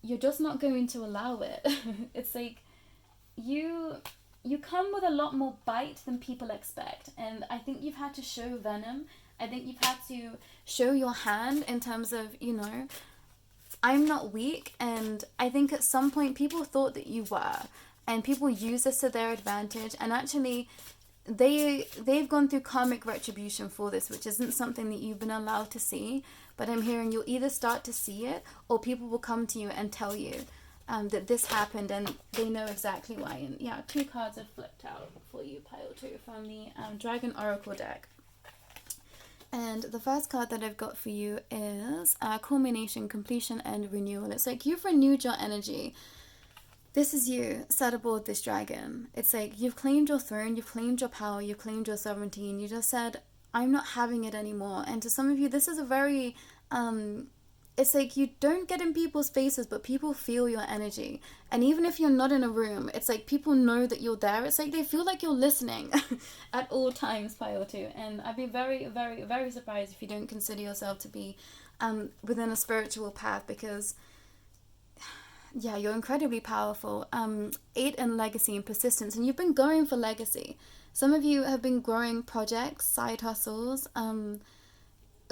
you're just not going to allow it. It's like you come with a lot more bite than people expect, and I think you've had to show venom. I think you've had to show your hand in terms of, you know, I'm not weak. And I think at some point people thought that you were, and people use this to their advantage, and actually they've gone through karmic retribution for this, which isn't something that you've been allowed to see. But I'm hearing you'll either start to see it, or people will come to you and tell you that this happened, and they know exactly why. And yeah, 2 cards have flipped out for you, Pile 2, from the Dragon Oracle deck. And the first card that I've got for you is Culmination, Completion, and Renewal. It's like you've renewed your energy. This is you sat aboard this dragon. It's like you've claimed your throne, you've claimed your power, you've claimed your sovereignty, and you just said, I'm not having it anymore. And to some of you, this is a very, it's like you don't get in people's faces, but people feel your energy. And even if you're not in a room, it's like people know that you're there. It's like they feel like you're listening at all times, Pile 2. And I'd be very, very, very surprised if you don't consider yourself to be within a spiritual path, because yeah, you're incredibly powerful. 8 in legacy and persistence, and you've been going for legacy. Some of you have been growing projects, side hustles,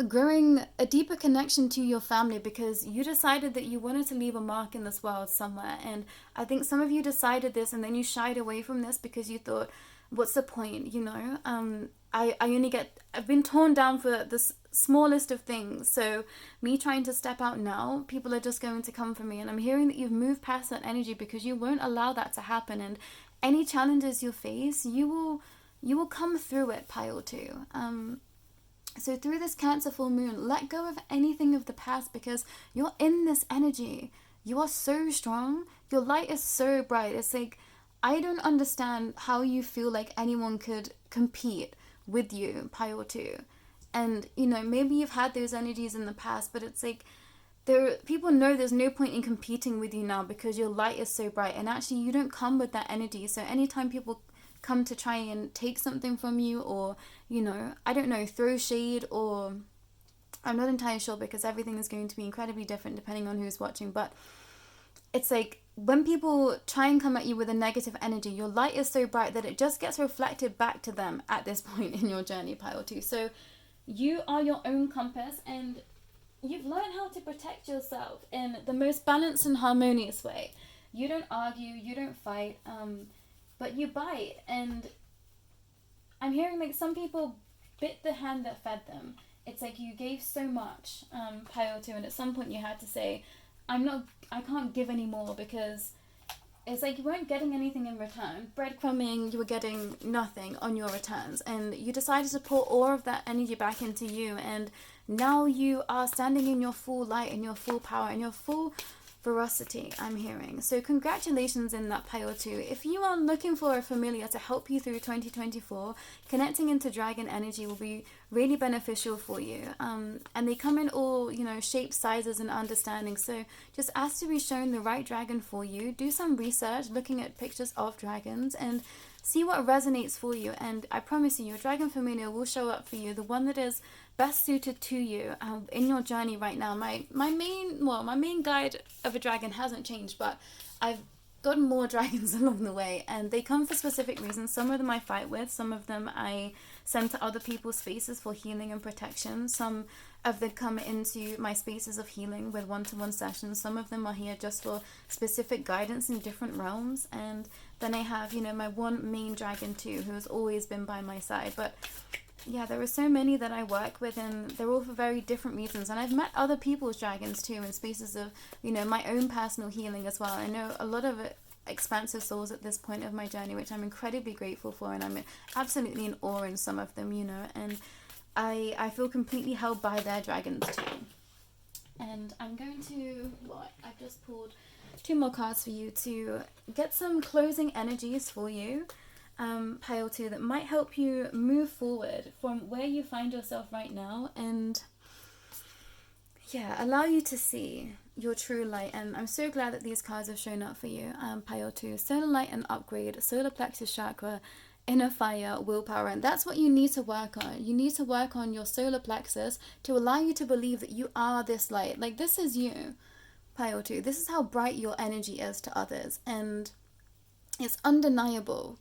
growing a deeper connection to your family, because you decided that you wanted to leave a mark in this world somewhere. And I think some of you decided this and then you shied away from this because you thought, what's the point, you know? I've been torn down for the smallest of things, so me trying to step out now, people are just going to come for me. And I'm hearing that you've moved past that energy because you won't allow that to happen. And any challenges you face, you will come through it, Pile 2. So through this Cancer full moon, let go of anything of the past, because you're in this energy. You are so strong. Your light is so bright. It's like, I don't understand how you feel like anyone could compete with you, Pile 2. And, you know, maybe you've had those energies in the past, but it's like, people know there's no point in competing with you now because your light is so bright. And actually, you don't come with that energy. So anytime people come to try and take something from you, or, you know, I don't know, throw shade, or I'm not entirely sure because everything is going to be incredibly different depending on who's watching, but it's like when people try and come at you with a negative energy, your light is so bright that it just gets reflected back to them at this point in your journey, Pile 2. So you are your own compass, and you've learned how to protect yourself in the most balanced and harmonious way. You don't argue, you don't fight, but you bite. And I'm hearing like some people bit the hand that fed them. It's like you gave so much, Pyoto, and at some point you had to say, I can't give any more, because it's like you weren't getting anything in return. Breadcrumbing, you were getting nothing on your returns, and you decided to pour all of that energy back into you, and now you are standing in your full light, in your full power, in your full ferocity, I'm hearing. So congratulations in that, Pyoto. If you are looking for a familiar to help you through 2024, connecting into dragon energy will be really beneficial for you. And they come in all, shapes, sizes, and understanding. So just ask to be shown the right dragon for you. Do some research looking at pictures of dragons and see what resonates for you. And I promise you, your dragon familiar will show up for you, the one that is best suited to you in your journey right now. My main guide of a dragon hasn't changed, but I've gotten more dragons along the way, and they come for specific reasons. Some of them I fight with, some of them I send to other people's spaces for healing and protection. Some of them come into my spaces of healing with one-to-one sessions. Some of them are here just for specific guidance in different realms. And then I have, my one main dragon too, who has always been by my side. But yeah, there are so many that I work with, and they're all for very different reasons. And I've met other people's dragons too in spaces of, my own personal healing as well. I know a lot of expansive souls at this point of my journey, which I'm incredibly grateful for, and I'm absolutely in awe in some of them, and I feel completely held by their dragons too. And I'm going to, I've just pulled 2 more cards for you to get some closing energies for you, Pyoto, that might help you move forward from where you find yourself right now, and allow you to see your true light. And I'm so glad that these cards have shown up for you, Pyoto. Solar light and upgrade, solar plexus chakra, inner fire, willpower. And that's what you need to work on. You need to work on your solar plexus to allow you to believe that you are this light. Like, this is you, Pyoto. This is how bright your energy is to others, and it's undeniable.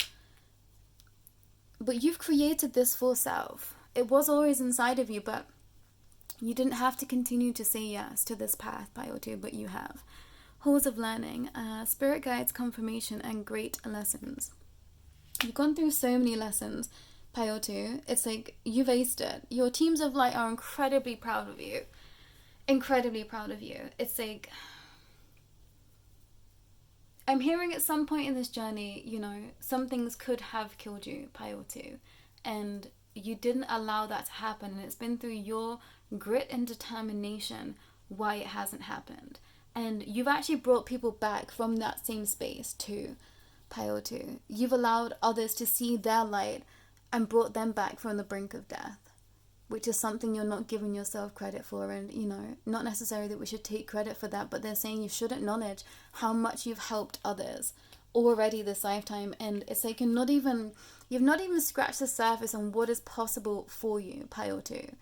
But you've created this full self. It was always inside of you, but you didn't have to continue to say yes to this path, Pyoto, but you have. Halls of learning, spirit guides, confirmation, and great lessons. You've gone through so many lessons, Pyoto. It's like you've aced it. Your teams of light are incredibly proud of you. Incredibly proud of you. It's like, I'm hearing at some point in this journey, some things could have killed you, Pyoto, and you didn't allow that to happen, and it's been through your grit and determination why it hasn't happened. And you've actually brought people back from that same space too, Pyoto. You've allowed others to see their light and brought them back from the brink of death, which is something you're not giving yourself credit for. And not necessarily that we should take credit for that, but they're saying you should acknowledge how much you've helped others already this lifetime. And it's like you've not even scratched the surface on what is possible for you, Pyoto.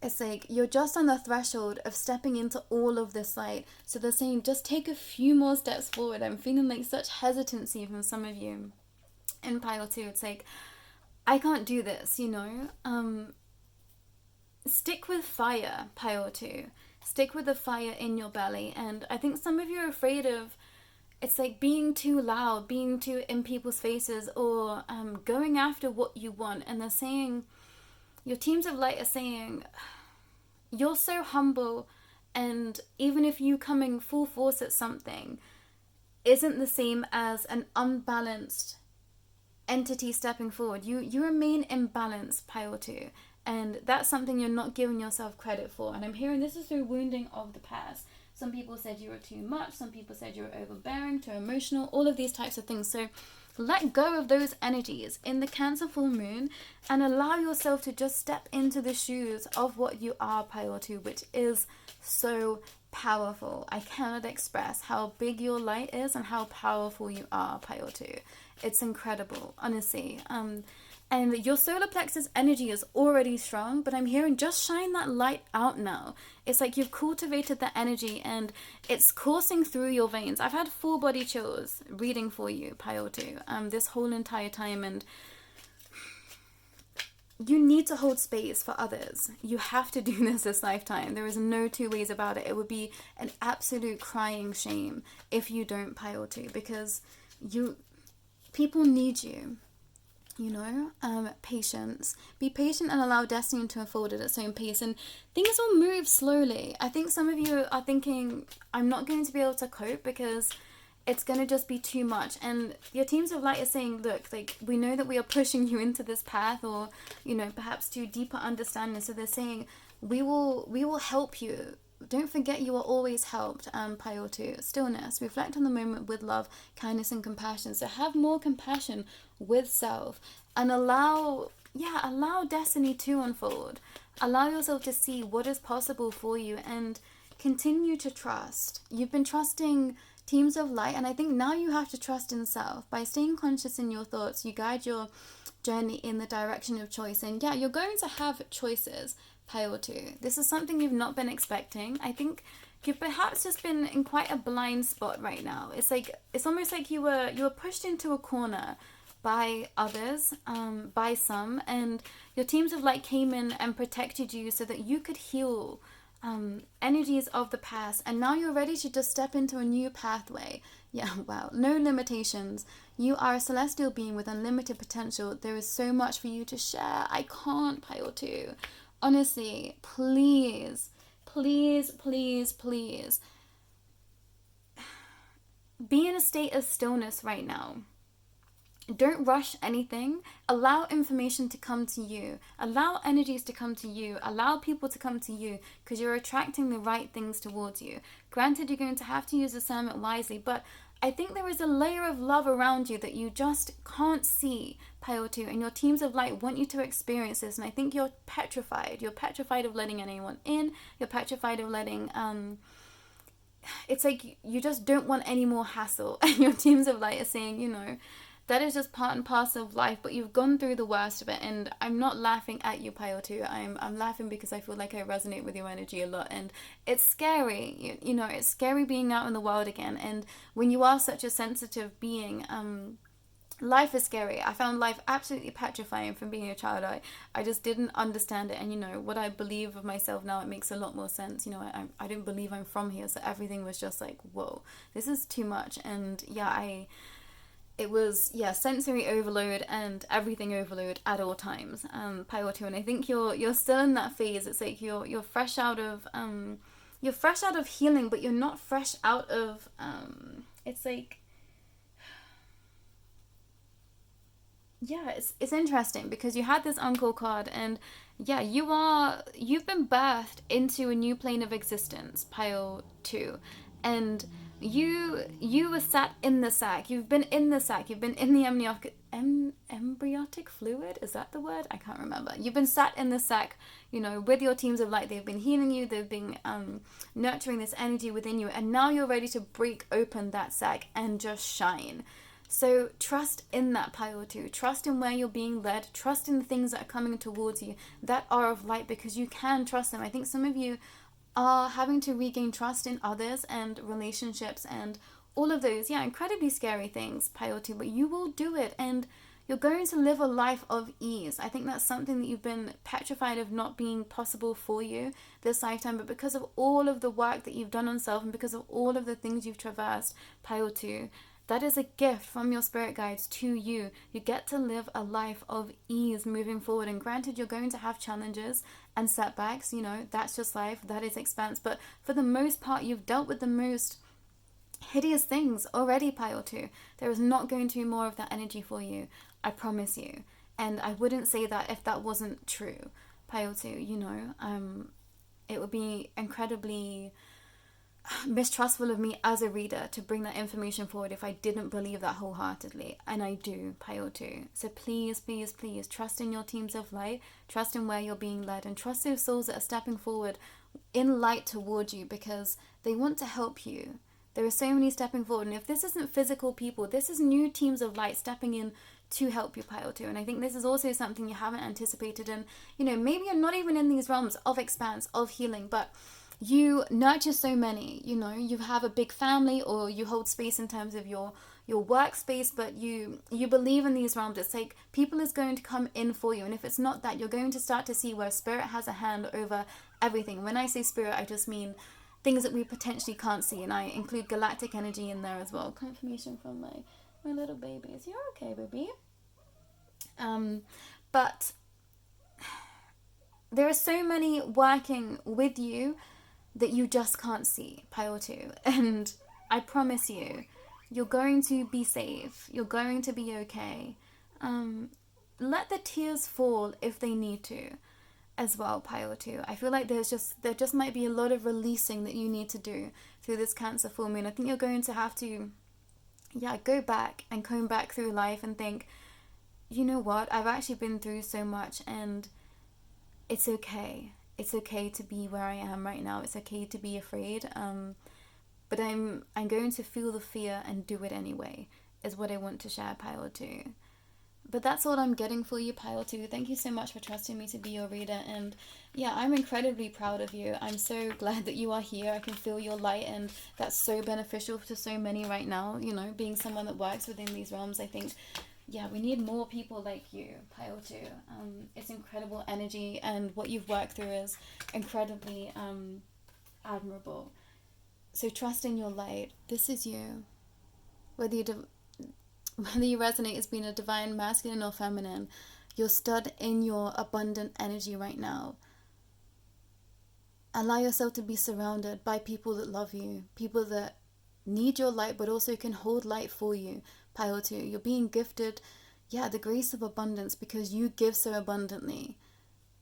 It's like you're just on the threshold of stepping into all of this light. So they're saying just take a few more steps forward. I'm feeling like such hesitancy from some of you in Pyoto. It's like, I can't do this, stick with fire, Pyoto. Stick with the fire in your belly. And I think some of you are afraid of, it's like being too loud, being too in people's faces, or going after what you want. And they're saying, your teams of light are saying, you're so humble, and even if you coming full force at something isn't the same as an unbalanced entity stepping forward. You remain imbalanced, Pyoto. And that's something you're not giving yourself credit for. And I'm hearing this is through wounding of the past. Some people said you were too much. Some people said you were overbearing, too emotional, all of these types of things. So let go of those energies in the Cancer full moon and allow yourself to just step into the shoes of what you are, Pyoto, which is so powerful. I cannot express how big your light is and how powerful you are, Pyoto. It's incredible, honestly. And your solar plexus energy is already strong, but I'm hearing just shine that light out now. It's like you've cultivated that energy and it's coursing through your veins. I've had full body chills reading for you, Pyoto, this whole entire time. And you need to hold space for others. You have to do this lifetime. There is no two ways about it. It would be an absolute crying shame if you don't, Pyoto, because people need you. Patience. Be patient and allow destiny to unfold at its own pace, and things will move slowly. I think some of you are thinking, I'm not going to be able to cope because it's going to just be too much. And your teams of light are saying, look, like, we know that we are pushing you into this path, or, perhaps to deeper understanding. So they're saying, we will help you. Don't forget you are always helped. Pile 2, stillness. Reflect on the moment with love, kindness, and compassion. So have more compassion with self and allow destiny to unfold. Allow yourself to see what is possible for you and continue to trust. You've been trusting teams of light, and I think now you have to trust in self. By staying conscious in your thoughts, you guide your journey in the direction of choice. And yeah, you're going to have choices. Pile 2. This is something you've not been expecting. I think you've perhaps just been in quite a blind spot right now. It's almost like you were pushed into a corner by others, by some, and your teams of light came in and protected you so that you could heal energies of the past, and now you're ready to just step into a new pathway. Yeah, wow, no limitations. You are a celestial being with unlimited potential. There is so much for you to share. I can't. Pile 2. Honestly, please, please, please, please be in a state of stillness right now. Don't rush anything. Allow information to come to you. Allow energies to come to you. Allow people to come to you, because you're attracting the right things towards you. Granted, you're going to have to use discernment wisely, but I think there is a layer of love around you that you just can't see, Pile 2, and your teams of light want you to experience this, and I think you're petrified. You're petrified of letting anyone in. You're petrified of letting, it's like you just don't want any more hassle, and your teams of light are saying, that is just part and parcel of life, but you've gone through the worst of it, and I'm not laughing at you, Pile 2. I'm laughing because I feel like I resonate with your energy a lot, and it's scary. It's scary being out in the world again, and when you are such a sensitive being, life is scary. I found life absolutely petrifying from being a child. I just didn't understand it, and what I believe of myself now, it makes a lot more sense. I didn't believe I'm from here, so everything was just like, whoa, this is too much. And yeah, it was sensory overload and everything overload at all times. Pile 2, and I think you're still in that phase. It's like you're fresh out of healing, but you're not fresh out of it's like, yeah, it's interesting because you had this uncle card, and yeah, you've been birthed into a new plane of existence, Pile 2, and you were sat in the sac. You've been in the sac. You've been in the embryotic fluid. Is that the word? I can't remember. You've been sat in the sac, with your teams of light. They've been healing you. They've been nurturing this energy within you, and now you're ready to break open that sac and just shine. So trust in that, Pile 2. Trust in where you're being led. Trust in the things that are coming towards you that are of light, because you can trust them. I think some of you are having to regain trust in others and relationships and all of those, incredibly scary things, Pile 2, but you will do it, and you're going to live a life of ease. I think that's something that you've been petrified of not being possible for you this lifetime, but because of all of the work that you've done on self and because of all of the things you've traversed, Pile 2, that is a gift from your spirit guides to you. You get to live a life of ease moving forward. And granted, you're going to have challenges and setbacks. That's just life. That is expanse. But for the most part, you've dealt with the most hideous things already, Pile 2. There is not going to be more of that energy for you. I promise you. And I wouldn't say that if that wasn't true, Pile 2. It would be incredibly mistrustful of me as a reader to bring that information forward if I didn't believe that wholeheartedly, and I do, Pile 2. So please, please, please trust in your teams of light, trust in where you're being led, and trust those souls that are stepping forward in light towards you, because they want to help you. There are so many stepping forward, and if this isn't physical people, this is new teams of light stepping in to help you, Pile 2. And I think this is also something you haven't anticipated, and maybe you're not even in these realms of expanse, of healing, but you nurture so many. You have a big family, or you hold space in terms of your workspace, but you believe in these realms. It's like people is going to come in for you, and if it's not that, you're going to start to see where spirit has a hand over everything. When I say spirit, I just mean things that we potentially can't see, and I include galactic energy in there as well. Confirmation from my little babies. You're okay, baby. But there are so many working with you that you just can't see, pile 2. And I promise you, you're going to be safe. You're going to be okay. Let the tears fall if they need to as well, pile 2. I feel like there just might be a lot of releasing that you need to do through this Cancer full moon. I think you're going to have to, go back and comb back through life and think, you know what, I've actually been through so much, and it's okay. It's okay to be where I am right now. It's okay to be afraid. But I'm going to feel the fear and do it anyway, is what I want to share, pile 2. But that's all I'm getting for you, pile 2. Thank you so much for trusting me to be your reader. And yeah, I'm incredibly proud of you. I'm so glad that you are here. I can feel your light, and that's so beneficial to so many right now. You know, being someone that works within these realms, I think, we need more people like you, pile 2. It's incredible energy, and what you've worked through is incredibly admirable. So trust in your light. This is you. Whether you resonate as being a divine masculine or feminine, you're stood in your abundant energy right now. Allow yourself to be surrounded by people that love you, people that need your light but also can hold light for you, pile 2. You're being gifted, the grace of abundance, because you give so abundantly.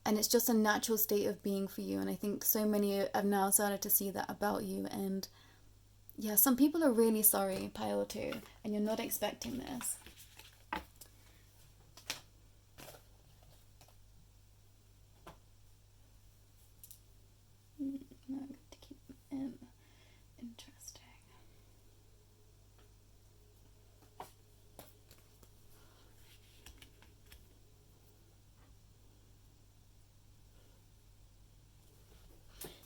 And it's just a natural state of being for you. And I think so many have now started to see that about you. And some people are really sorry, pile 2, and you're not expecting this. I'm going to keep them in. Interesting.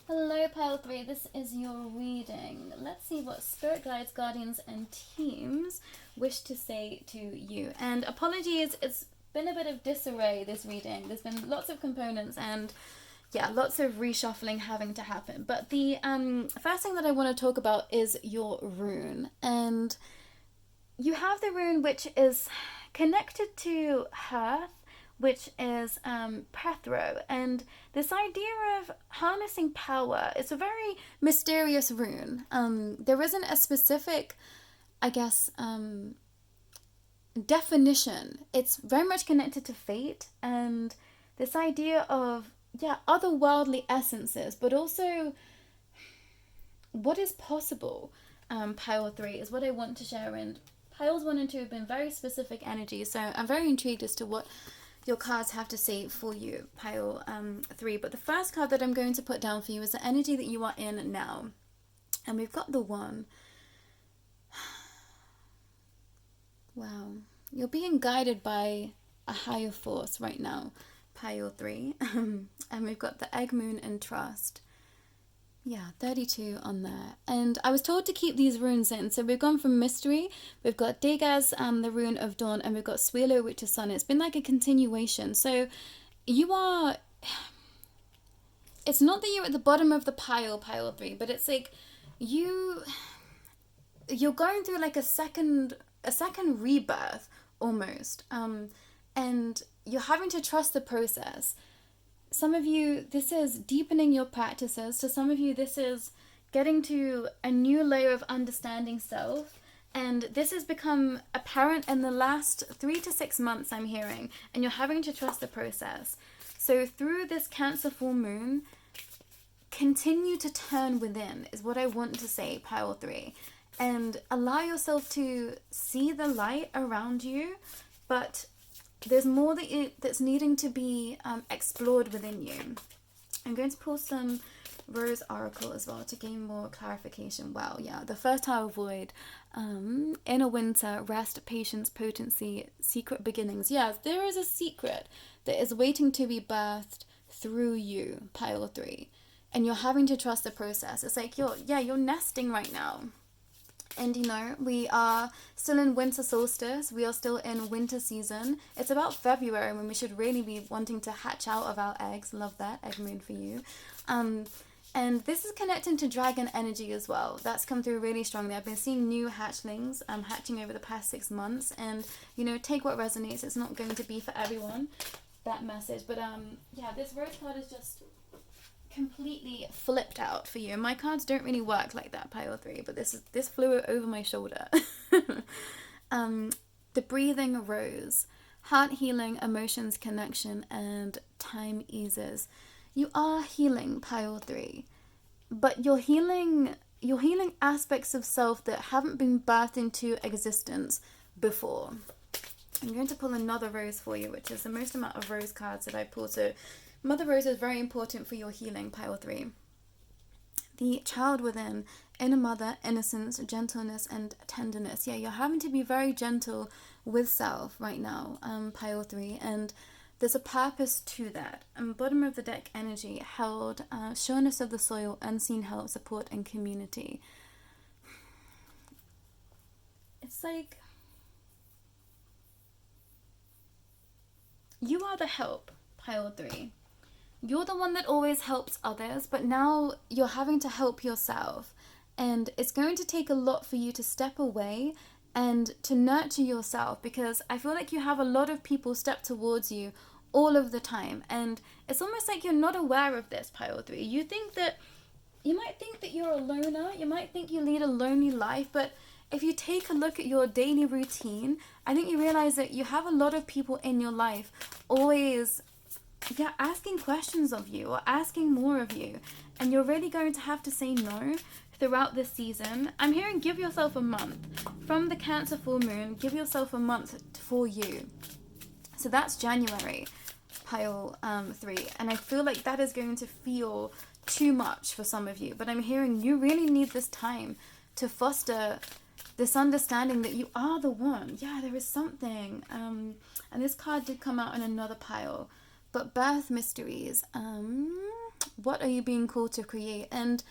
Hello, pile 3. This is your reading. Let's see what spirit guides, guardians, and teams wish to say to you. And apologies, it's been a bit of disarray, this reading. There's been lots of components and lots of reshuffling having to happen. But the first thing that I want to talk about is your rune. And you have the rune which is connected to Hearth, which is Pethro, and this idea of harnessing power is a very mysterious rune. There isn't a specific, definition. It's very much connected to fate and this idea of otherworldly essences, but also what is possible. Pile 3 is what I want to share, and piles 1 and 2 have been very specific energy, so I'm very intrigued as to what your cards have to say for you, pile 3. But the first card that I'm going to put down for you is the energy that you are in now. And we've got the 1. Wow. You're being guided by a higher force right now, pile 3. And we've got the egg, moon, and trust. 32 on there. And I was told to keep these runes in. So we've gone from mystery, we've got Degaz, the rune of dawn, and we've got Suelo, which is sun. It's been like a continuation. So you are... It's not that you're at the bottom of the pile 3, but it's like you're going through like a second rebirth almost. And you're having to trust the process. Some of you, this is deepening your practices. To some of you, this is getting to a new layer of understanding self. And this has become apparent in the last 3 to 6 months, I'm hearing. And you're having to trust the process. So through this Cancer full moon, continue to turn within, is what I want to say, pile 3. And allow yourself to see the light around you, but there's more that's needing to be explored within you. I'm going to pull some Rose Oracle as well to gain more clarification. Wow, the first Tower Void, Inner Winter, Rest, Patience, Potency, Secret Beginnings. There is a secret that is waiting to be birthed through you, pile 3. And you're having to trust the process. It's like you're nesting right now. And we are still in winter solstice. We are still in winter season. It's about February when we should really be wanting to hatch out of our eggs. Love that, egg moon for you. And this is connecting to dragon energy as well. That's come through really strongly. I've been seeing new hatchlings hatching over the past 6 months. And, you know, take what resonates. It's not going to be for everyone, that message. But, yeah, this rose card is just completely flipped out for you. My cards don't really work like that, pile 3. But this flew over my shoulder. The breathing rose. Heart healing, emotions connection, and time eases. You are healing, pile 3, but you're healing aspects of self that haven't been birthed into existence before. I'm going to pull another rose for you, which is the most amount of rose cards that I pull. So Mother Rose is very important for your healing, pile 3. The child within, inner mother, innocence, gentleness, and tenderness. Yeah, you're having to be very gentle with self right now, pile 3, and there's a purpose to that. Bottom of the deck energy held sureness of the soil, unseen help, support, and community. It's like you are the help, pile 3. You're the one that always helps others, but now you're having to help yourself. And it's going to take a lot for you to step away and to nurture yourself, because I feel like you have a lot of people step towards you all of the time, and it's almost like you're not aware of this, pile 3. You might think that you're a loner, you might think you lead a lonely life, but if you take a look at your daily routine, I think you realize that you have a lot of people in your life always asking questions of you or asking more of you, and you're really going to have to say no throughout this season. I'm hearing give yourself a month. From the Cancer full moon, give yourself a month for you. So that's January, pile 3. And I feel like that is going to feel too much for some of you. But I'm hearing you really need this time to foster this understanding that you are the one. Yeah, there is something. And this card did come out in another pile. But birth mysteries. What are you being called to create? And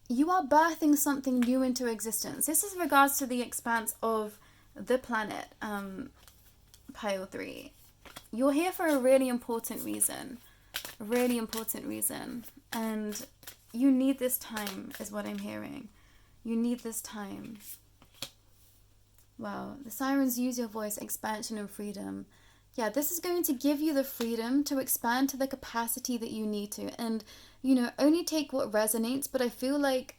you are birthing something new into existence. This is in regards to the expanse of the planet, pile 3. You're here for a really important reason. A really important reason. And you need this time, is what I'm hearing. You need this time. Wow. The sirens use your voice, expansion and freedom. Yeah, this is going to give you the freedom to expand to the capacity that you need to. And, you know, only take what resonates. But I feel like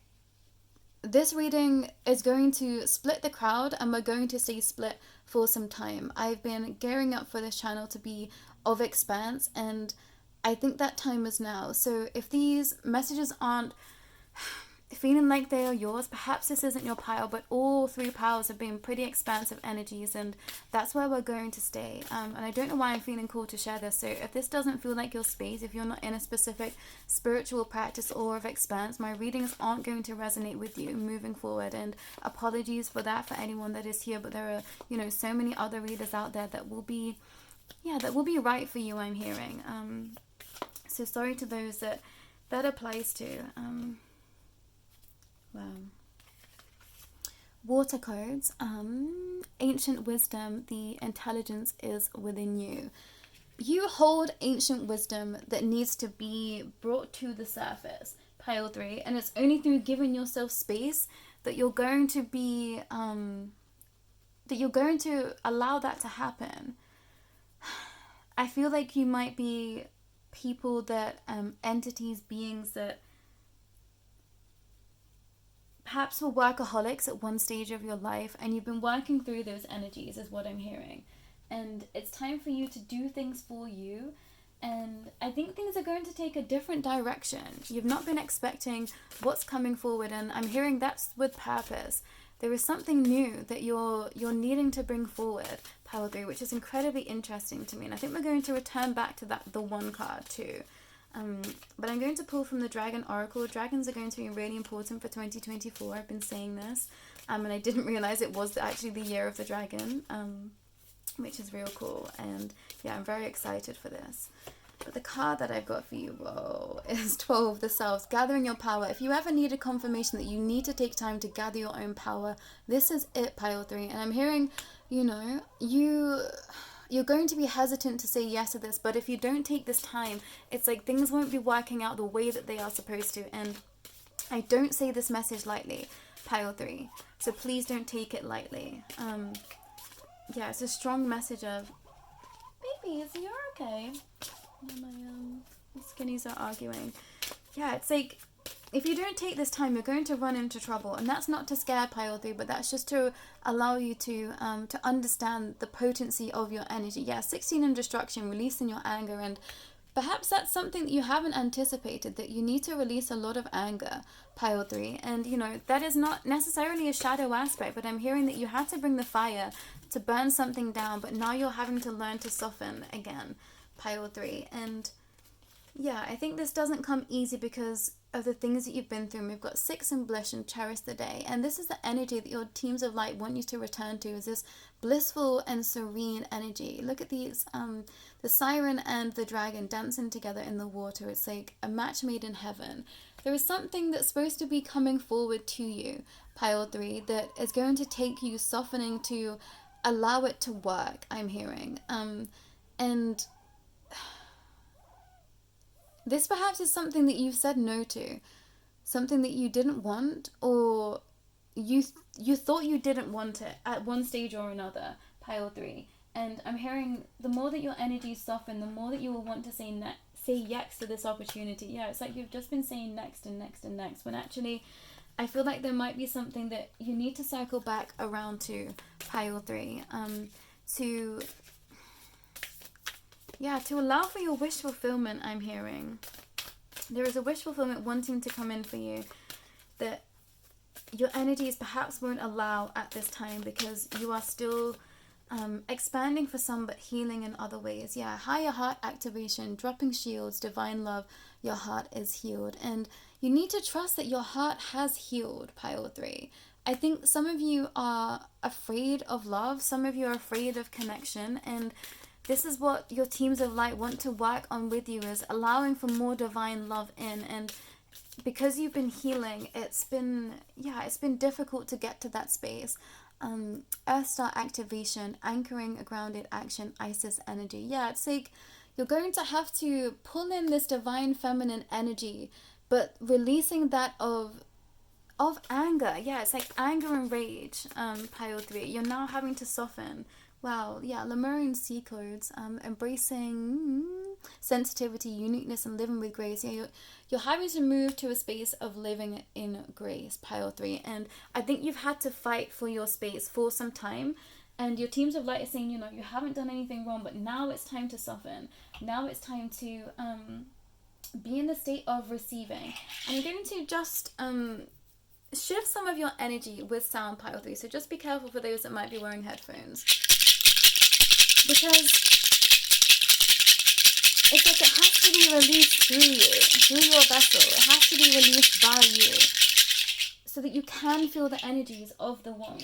this reading is going to split the crowd, and we're going to stay split for some time. I've been gearing up for this channel to be of expanse, and I think that time is now. So if these messages aren't feeling like they are yours, perhaps this isn't your pile, but all 3 piles have been pretty expansive energies, and that's where we're going to stay. And I don't know why I'm feeling called to share this. So if this doesn't feel like your space, if you're not in a specific spiritual practice or of expanse, my readings aren't going to resonate with you moving forward. And apologies for that for anyone that is here, but there are, you know, so many other readers out there that will be right for you, I'm hearing. So sorry to those that applies to. Wow. Water codes. Ancient wisdom. The intelligence is within you. You hold ancient wisdom that needs to be brought to the surface, pile 3, and it's only through giving yourself space that you're going to be allow that to happen. I feel like you might be people that entities, beings that perhaps were workaholics at one stage of your life, and you've been working through those energies, is what I'm hearing. And it's time for you to do things for you. And I think things are going to take a different direction. You've not been expecting what's coming forward, and I'm hearing that's with purpose. There is something new that you're needing to bring forward, pile 3, which is incredibly interesting to me. And I think we're going to return back to the 1 card too. But I'm going to pull from the Dragon Oracle. Dragons are going to be really important for 2024. I've been saying this, and I didn't realize it was actually the year of the dragon, which is real cool. And yeah, I'm very excited for this. But the card that I've got for you, whoa, is 12, the Selves. Gathering your power. If you ever needed confirmation that you need to take time to gather your own power, this is it, pile 3. And I'm hearing, you know, you're going to be hesitant to say yes to this, but if you don't take this time, it's like things won't be working out the way that they are supposed to. And I don't say this message lightly, pile 3. So please don't take it lightly. Yeah, it's a strong message of, babies, you're okay. My skinnies are arguing. Yeah, it's like, if you don't take this time, you're going to run into trouble. And that's not to scare pile 3, but that's just to allow you to understand the potency of your energy. Yeah, 16 in destruction, releasing your anger. And perhaps that's something that you haven't anticipated, that you need to release a lot of anger, pile 3. And, you know, that is not necessarily a shadow aspect, but I'm hearing that you had to bring the fire to burn something down, but now you're having to learn to soften again, pile 3. And yeah, I think this doesn't come easy because of the things that you've been through. And we've got 6 in bliss and cherish the day. And this is the energy that your teams of light want you to return to, is this blissful and serene energy. Look at these, the siren and the dragon dancing together in the water. It's like a match made in heaven. There is something that's supposed to be coming forward to you, pile 3, that is going to take you softening to allow it to work, I'm hearing. And this perhaps is something that you've said no to, something that you didn't want, or you thought you didn't want it at one stage or another, pile 3. And I'm hearing the more that your energy soften, the more that you will want to say yes to this opportunity. Yeah, it's like you've just been saying next and next and next, when actually I feel like there might be something that you need to circle back around to, pile 3, to allow for your wish fulfillment. I'm hearing there is a wish fulfillment wanting to come in for you that your energies perhaps won't allow at this time, because you are still expanding for some but healing in other ways. Yeah, higher heart activation, dropping shields, divine love, your heart is healed. And you need to trust that your heart has healed, pile 3. I think some of you are afraid of love, some of you are afraid of connection, and this is what your teams of light want to work on with you, is allowing for more divine love in. And because you've been healing, it's been difficult to get to that space. Earth Star activation, anchoring a grounded action, Isis energy. Yeah, it's like you're going to have to pull in this divine feminine energy, but releasing that of anger. Yeah, it's like anger and rage, pile 3. You're now having to soften. Wow, yeah, Lemurian sea codes, embracing sensitivity, uniqueness, and living with grace. Yeah, you're having to move to a space of living in grace, pile 3. And I think you've had to fight for your space for some time. And your teams of light are saying, you know, you haven't done anything wrong, but now it's time to soften. Now it's time to be in the state of receiving. And you're going to just shift some of your energy with sound, pile 3. So just be careful for those that might be wearing headphones, because it's like it has to be released through you, through your vessel. It has to be released by you, so that you can feel the energies of the one.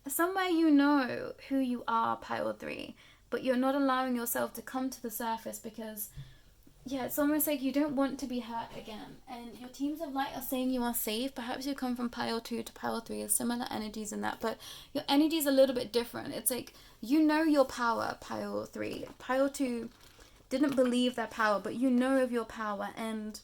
Somewhere you know who you are, pile 3, but you're not allowing yourself to come to the surface because, yeah, it's almost like you don't want to be hurt again. And your teams of light are saying you are safe. Perhaps you come from pile 2 to pile 3, there's similar energies in that, but your energy is a little bit different. It's like, you know your power, pile 3. Pile 2 didn't believe their power, but you know of your power, and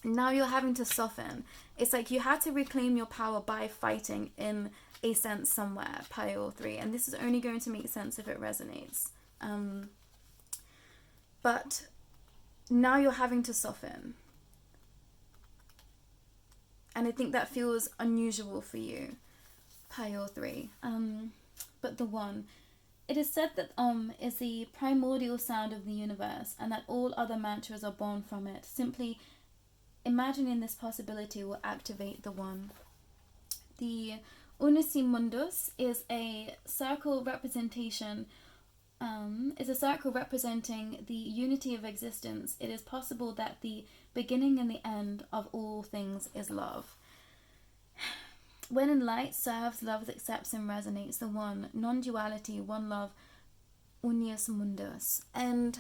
now you're having to soften. It's like you had to reclaim your power by fighting in a sense somewhere, pile 3. And this is only going to make sense if it resonates. But now you're having to soften. And I think that feels unusual for you, pile 3. But the one. It is said that is the primordial sound of the universe, and that all other mantras are born from it. Simply imagining this possibility will activate the one. The Unisi Mundus is a circle representation. Is a circle representing the unity of existence. It is possible that the beginning and the end of all things is love. When in light serves, love accepts and resonates the one. Non-duality, one love, unius mundus. And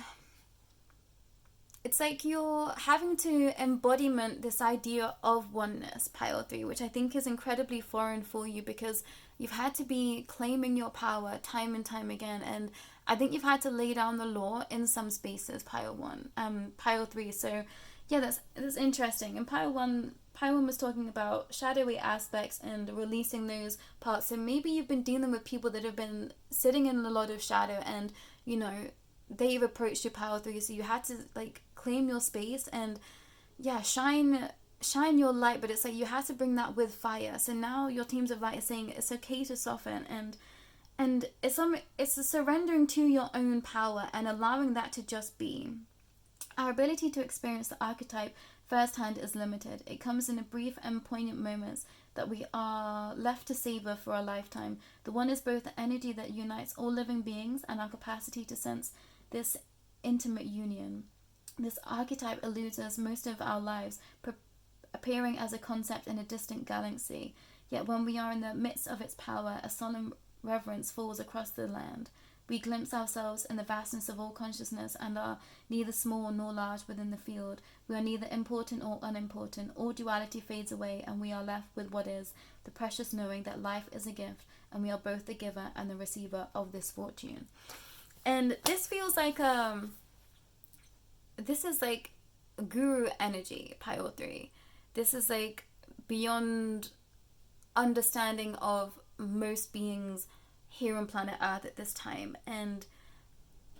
it's like you're having to embodiment this idea of oneness, pile 3, which I think is incredibly foreign for you, because you've had to be claiming your power time and time again. And I think you've had to lay down the law in some spaces, pile 1, pile 3. So yeah, that's interesting. And pile 1 was talking about shadowy aspects and releasing those parts. So maybe you've been dealing with people that have been sitting in a lot of shadow, and you know, they've approached you, pile 3, so you had to like claim your space and yeah, shine your light. But it's like you had to bring that with fire. So now your teams of light are saying it's okay to soften, and it's a surrendering to your own power and allowing that to just be. Our ability to experience the archetype firsthand is limited. It comes in a brief and poignant moments that we are left to savor for a lifetime. The one is both the energy that unites all living beings and our capacity to sense this intimate union. This archetype eludes us most of our lives, appearing as a concept in a distant galaxy. Yet when we are in the midst of its power, a solemn reverence falls across the land. We glimpse ourselves in the vastness of all consciousness and are neither small nor large within the field. We are neither important or unimportant. All duality fades away and we are left with what is, the precious knowing that life is a gift and we are both the giver and the receiver of this fortune. And this feels like this is like guru energy, pile 3. This is like beyond understanding of most beings here on planet Earth at this time. And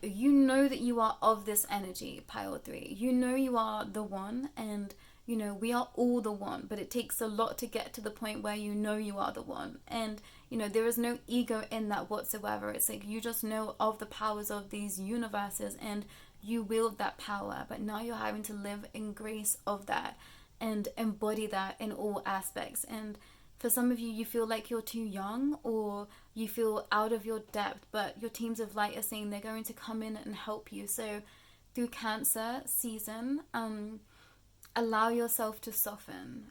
you know that you are of this energy, pile 3. You know you are the one, and you know we are all the one, but it takes a lot to get to the point where you know you are the one. And you know there is no ego in that whatsoever. It's like you just know of the powers of these universes and you wield that power, but now you're having to live in grace of that and embody that in all aspects. And for some of you, you feel like you're too young or you feel out of your depth, but your teams of light are saying they're going to come in and help you. So through Cancer season, allow yourself to soften.